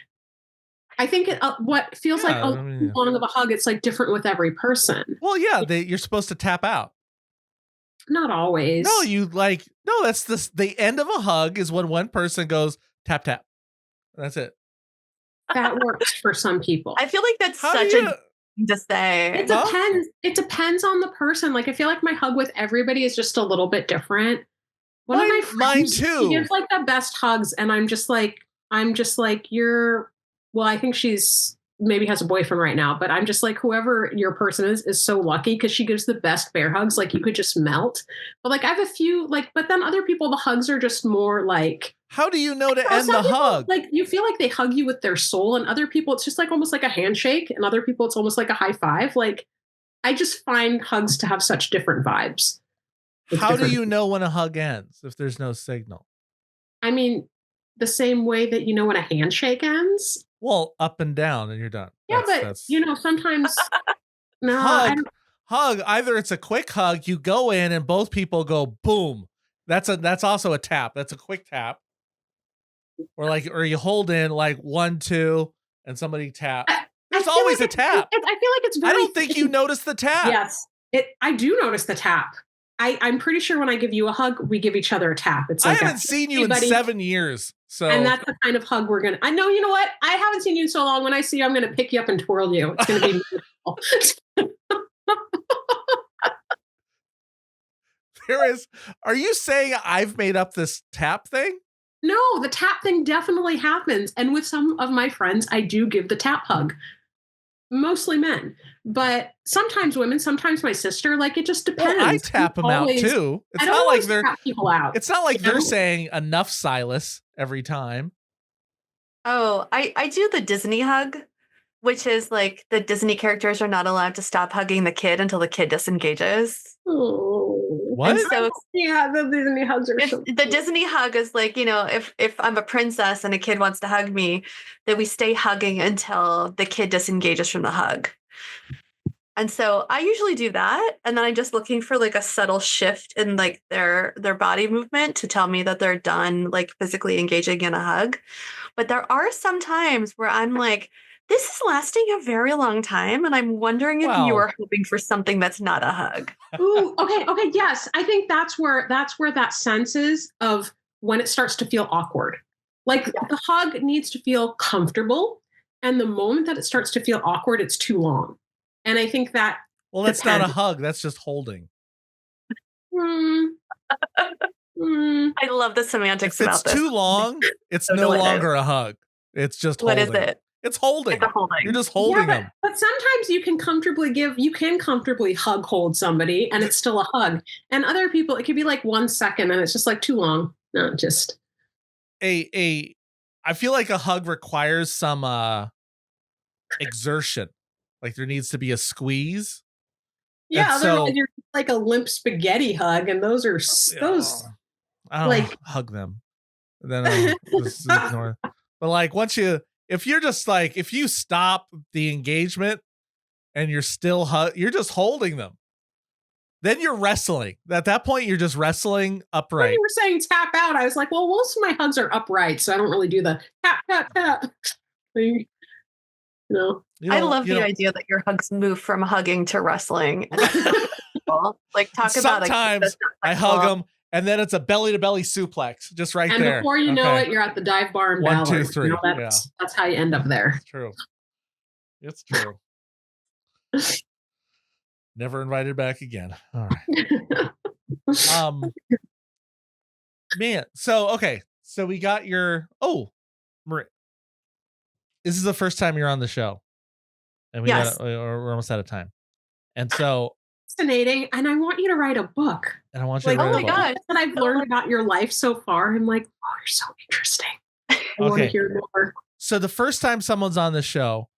Speaker 2: I think what feels like too long of a hug, it's like different with every person.
Speaker 1: Well, yeah, you're supposed to tap out.
Speaker 2: Not always.
Speaker 1: No, that's the end of a hug is when one person goes tap tap. That's it.
Speaker 2: That works for some people.
Speaker 3: I feel like that's such a thing to say.
Speaker 2: It depends. It depends on the person. Like I feel like my hug with everybody is just a little bit different. One of my friends,
Speaker 1: mine too.
Speaker 2: She gives like the best hugs, and I'm just like, you're. Well, I think she's maybe has a boyfriend right now, but I'm just like, whoever your person is so lucky because she gives the best bear hugs. Like you could just melt. But like I have a few but then other people, the hugs are just more like.
Speaker 1: How do you know to end the hug?
Speaker 2: Like you feel like they hug you with their soul, and other people it's just like almost like a handshake, and other people it's almost like a high five. Like I just find hugs to have such different vibes.
Speaker 1: How do you know when a hug ends if there's no signal?
Speaker 2: I mean, the same way that you know when a handshake ends.
Speaker 1: Well, up and down, and you're done.
Speaker 2: Yeah, but sometimes no
Speaker 1: hug. Either it's a quick hug, you go in, and both people go boom. That's also a tap. That's a quick tap. Or you hold in like 1, 2, and somebody tap. There's always a tap.
Speaker 2: I feel like it's very.
Speaker 1: I don't think you notice the tap.
Speaker 2: Yes, I do notice the tap. I'm pretty sure when I give you a hug, we give each other a tap. It's like
Speaker 1: I haven't seen you in 7 years. So
Speaker 2: and that's the kind of hug we're gonna. I know. You know what? I haven't seen you in so long. When I see you, I'm gonna pick you up and twirl you. It's gonna be beautiful.
Speaker 1: Are you saying I've made up this tap thing?
Speaker 2: No, the tap thing definitely happens. And with some of my friends, I do give the tap hug. Mostly men, but sometimes women, sometimes my sister. Like it just depends.
Speaker 1: Well, I tap them out too. It's not like they're
Speaker 2: tap people out.
Speaker 1: It's not like they're saying enough, Silas, every time.
Speaker 3: Oh, I do the Disney hug, which is like the Disney characters are not allowed to stop hugging the kid until the kid disengages.
Speaker 2: Oh,
Speaker 1: what?
Speaker 3: And so,
Speaker 2: yeah, the Disney hugs are so
Speaker 3: the Disney hug is like, if I'm a princess and a kid wants to hug me, then we stay hugging until the kid disengages from the hug. And so I usually do that. And then I'm just looking for like a subtle shift in like their body movement to tell me that they're done like physically engaging in a hug. But there are some times where I'm like, this is lasting a very long time, and I'm wondering if you are hoping for something that's not a hug.
Speaker 2: Ooh, okay, yes. I think that's where that sense is of when it starts to feel awkward. Like the hug needs to feel comfortable, and the moment that it starts to feel awkward, it's too long. And I think that
Speaker 1: that's not a hug. That's just holding.
Speaker 3: I love the semantics about this.
Speaker 1: If it's too long, it's no longer a hug. It's just holding.
Speaker 3: What is it?
Speaker 1: It's holding.
Speaker 3: It's a holding.
Speaker 1: You're just holding them.
Speaker 2: But sometimes you can comfortably hold somebody and it's still a hug. And other people, it could be like 1 second and it's just like too long. No, just.
Speaker 1: I feel like a hug requires some exertion. Like there needs to be a squeeze.
Speaker 2: Yeah, otherwise you're like a limp spaghetti hug, and those are
Speaker 1: I don't hug them. then just ignore. But like if you stop the engagement and you're still you're just holding them, then you're wrestling. At that point, you're just wrestling upright.
Speaker 2: When you were saying tap out, I was like, well, most of my hugs are upright, so I don't really do the tap, tap, tap thing. No.
Speaker 3: I love the idea that your hugs move from hugging to wrestling. And like talk about
Speaker 1: sometimes I hug them, and then it's a belly to belly suplex, just right
Speaker 2: and
Speaker 1: there.
Speaker 2: And before you know it, you're at the dive bar in
Speaker 1: 1, 2,
Speaker 2: Ballard.
Speaker 1: 3.
Speaker 2: That's how you end up there.
Speaker 1: It's true. It's true. Never invited back again. All right. Man. So we got your. Oh, Maria, this is the first time you're on the show, and we're almost out of time, and so.
Speaker 2: Fascinating, and I want you to write a book.
Speaker 1: And I want you to write a book.
Speaker 2: Oh my God, that I've learned about your life so far. I'm like, oh, you're so interesting. I want to hear more.
Speaker 1: So the first time someone's on the show,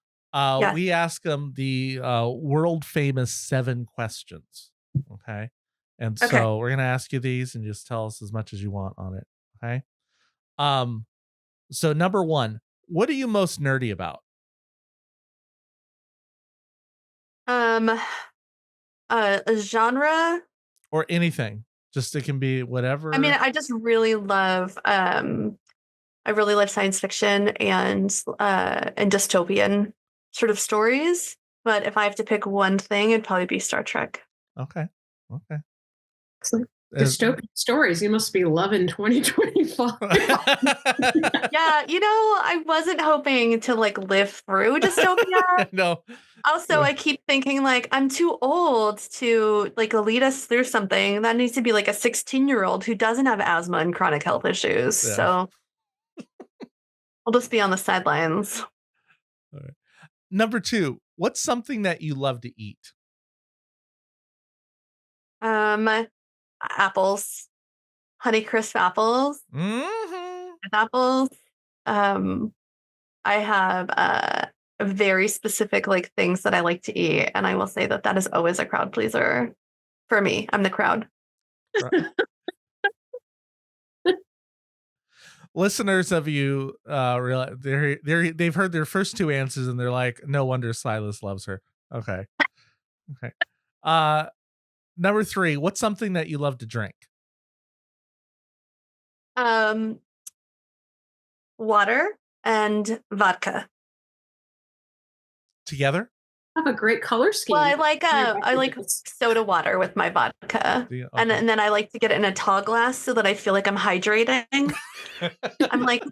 Speaker 1: we ask them the world famous 7 questions. Okay. And so we're going to ask you these and just tell us as much as you want on it. Okay. So number 1, what are you most nerdy about?
Speaker 3: A genre
Speaker 1: or anything. Just it can be whatever.
Speaker 3: I mean, I just really love science fiction and dystopian sort of stories. But if I have to pick one thing, it'd probably be Star Trek.
Speaker 1: Okay.
Speaker 2: Dystopian stories. You must be loving 2025.
Speaker 3: Yeah, I wasn't hoping to live through dystopia.
Speaker 1: No.
Speaker 3: Also, I keep thinking I'm too old to lead us through something. That needs to be a 16-year-old who doesn't have asthma and chronic health issues. Yeah. So I'll just be on the sidelines.
Speaker 1: All right. Number 2, what's something that you love to eat?
Speaker 3: Apples, Honeycrisp apples, apples. I have very specific things that I like to eat, and I will say that is always a crowd pleaser for me. I'm the crowd.
Speaker 1: Right. Listeners of you realize they've heard their first 2 answers and they're like, no wonder Silas loves her. Okay. Number 3, what's something that you love to drink?
Speaker 3: Water and vodka.
Speaker 1: Together?
Speaker 2: I have a great color scheme.
Speaker 3: Well, I like soda water with my vodka. And then I like to get it in a tall glass so that I feel like I'm hydrating. I'm like,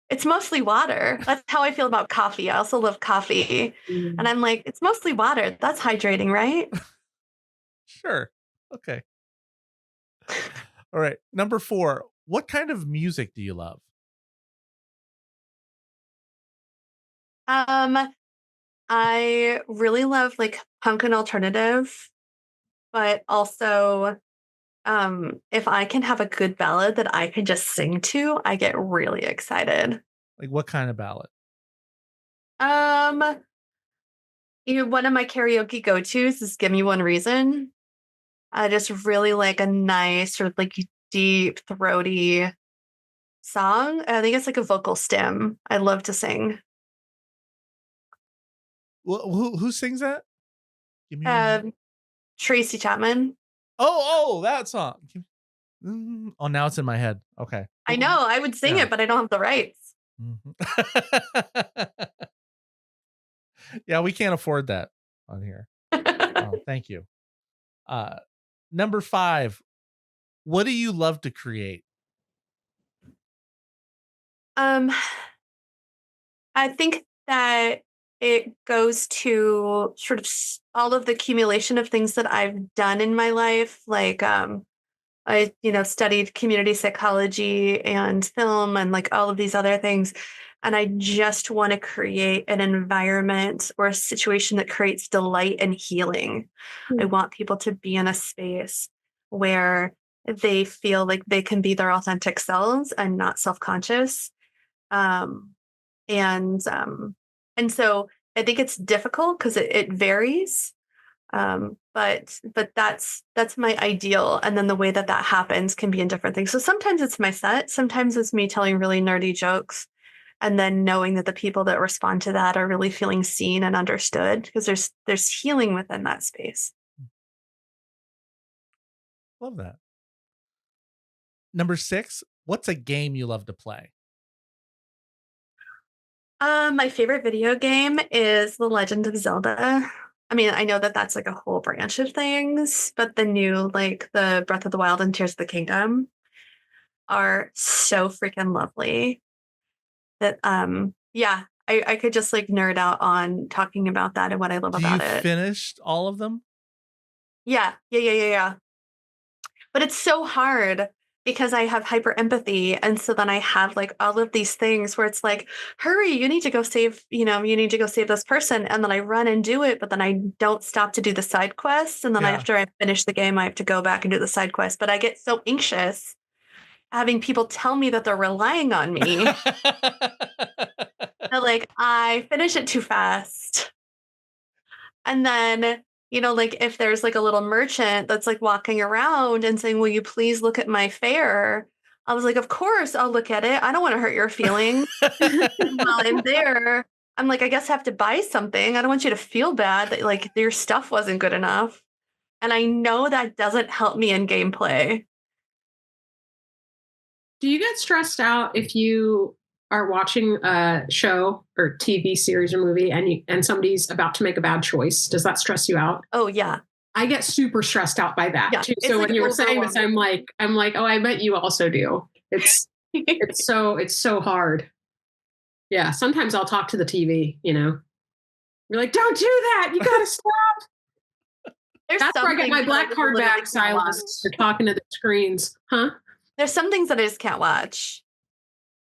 Speaker 3: it's mostly water. That's how I feel about coffee. I also love coffee. And I'm like, it's mostly water. That's hydrating, right?
Speaker 1: Sure. Okay. All right. Number 4, what kind of music do you love?
Speaker 3: I really love punk and alternative, but also if I can have a good ballad that I can just sing to, I get really excited.
Speaker 1: Like what kind of ballad?
Speaker 3: One of my karaoke go-tos is Give Me One Reason. I just really like a nice sort of deep, throaty song. I think it's a vocal stem. I love to sing.
Speaker 1: Well, who sings that?
Speaker 3: Give me Tracy Chapman.
Speaker 1: Oh, that song. Oh, now it's in my head. Okay.
Speaker 3: I know. I would sing it, but I don't have the rights.
Speaker 1: Yeah, we can't afford that on here. Thank you. Number 5, what do you love to create?
Speaker 3: I think that it goes to sort of all of the accumulation of things that I've done in my life. I, studied community psychology and film and all of these other things. And I just want to create an environment or a situation that creates delight and healing. I want people to be in a space where they feel like they can be their authentic selves and not self-conscious. And so I think it's difficult because it varies. but that's my ideal. And then the way that happens can be in different things. So sometimes it's my set, sometimes it's me telling really nerdy jokes, and then knowing that the people that respond to that are really feeling seen and understood, because there's healing within that space.
Speaker 1: Love that. Number 6, what's a game you love to play?
Speaker 3: My favorite video game is The Legend of Zelda. I mean, I know that that's like a whole branch of things, but the new, like the Breath of the Wild and Tears of the Kingdom are so freaking lovely that, yeah, I could just like nerd out on talking about that and what I love about it.
Speaker 1: You finished all of them?
Speaker 3: Yeah. But it's so hard because I have hyper empathy. And so then I have like all of these things where it's like, hurry, you need to go save this person. And then I run and do it, but then I don't stop to do the side quests. And then after I finish the game, I have to go back and do the side quest. But I get so anxious having people tell me that they're relying on me. That like I finish it too fast. And then, like if there's like a little merchant that's like walking around and saying, will you please look at my fare? I was like, of course I'll look at it. I don't want to hurt your feelings. While I'm there, I'm like, I guess I have to buy something. I don't want you to feel bad that like your stuff wasn't good enough. And I know that doesn't help me in gameplay.
Speaker 2: Do you get stressed out if you are watching a show or TV series or movie and somebody's about to make a bad choice? Does that stress you out?
Speaker 3: Oh yeah.
Speaker 2: I get super stressed out by that too. So
Speaker 3: like
Speaker 2: when you were saying this, I'm like, oh, I bet you also do. It's so hard. Yeah. Sometimes I'll talk to the TV, You're like, don't do that. You gotta stop. That's where I get my black card back, Silas. You're talking to the screens. Huh?
Speaker 3: There's some things that I just can't watch.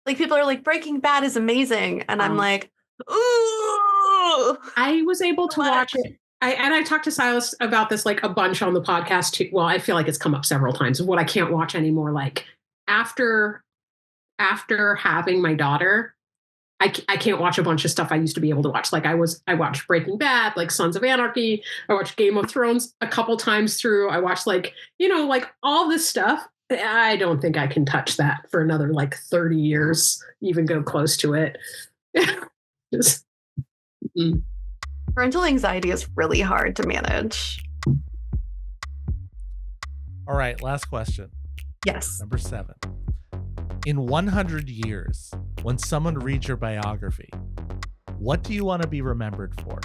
Speaker 3: Like people are like, Breaking Bad is amazing. And I'm like, ooh.
Speaker 2: I was able to watch it. I talked to Silas about this like a bunch on the podcast too. Well, I feel like it's come up several times of what I can't watch anymore. Like after having my daughter, I can't watch a bunch of stuff I used to be able to watch. Like I watched Breaking Bad, like Sons of Anarchy. I watched Game of Thrones a couple times through. I watched like all this stuff. I don't think I can touch that for another like 30 years, even go close to it.
Speaker 3: Parental anxiety is really hard to manage.
Speaker 1: All right, last question.
Speaker 3: Yes.
Speaker 1: Number 7. In 100 years, when someone reads your biography, what do you want to be remembered for?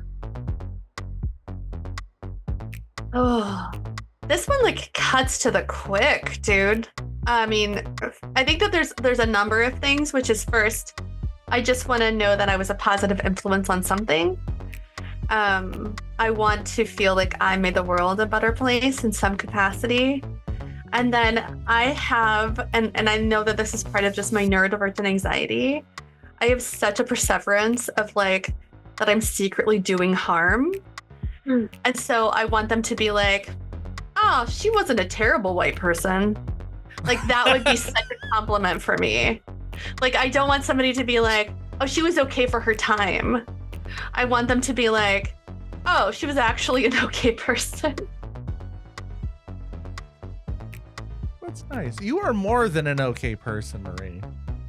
Speaker 3: Oh, this one like cuts to the quick, dude. I mean, I think that there's a number of things, which is first, I just want to know that I was a positive influence on something. I want to feel like I made the world a better place in some capacity. And then I have, and I know that this is part of just my neurodivergent anxiety, I have such a perseverance of like, that I'm secretly doing harm. And so I want them to be like, oh, she wasn't a terrible white person. Like that would be such a compliment for me. Like, I don't want somebody to be like, oh, she was okay for her time. I want them to be like, oh, she was actually an okay person.
Speaker 1: That's nice. You are more than an okay person, Marie.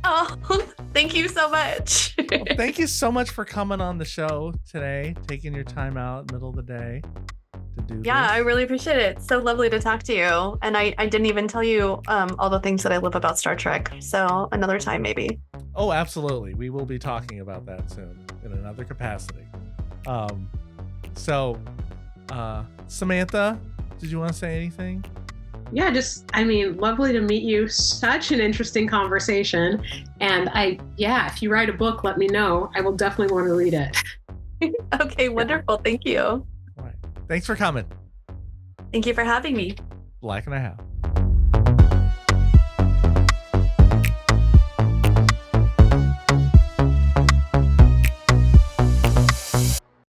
Speaker 3: Oh, thank you so much.
Speaker 1: Well, thank you so much for coming on the show today, taking your time out middle of the day to do this.
Speaker 3: I really appreciate it. It's so lovely to talk to you. And I didn't even tell you all the things that I love about Star Trek. So another time, maybe.
Speaker 1: Oh, absolutely. We will be talking about that soon in another capacity. Samantha, did you want to say anything?
Speaker 2: Yeah, lovely to meet you. Such an interesting conversation. And if you write a book, let me know. I will definitely want to read it.
Speaker 3: Okay, wonderful. Thank you.
Speaker 1: All right. Thanks for coming.
Speaker 3: Thank you for having me.
Speaker 1: Black and a Half.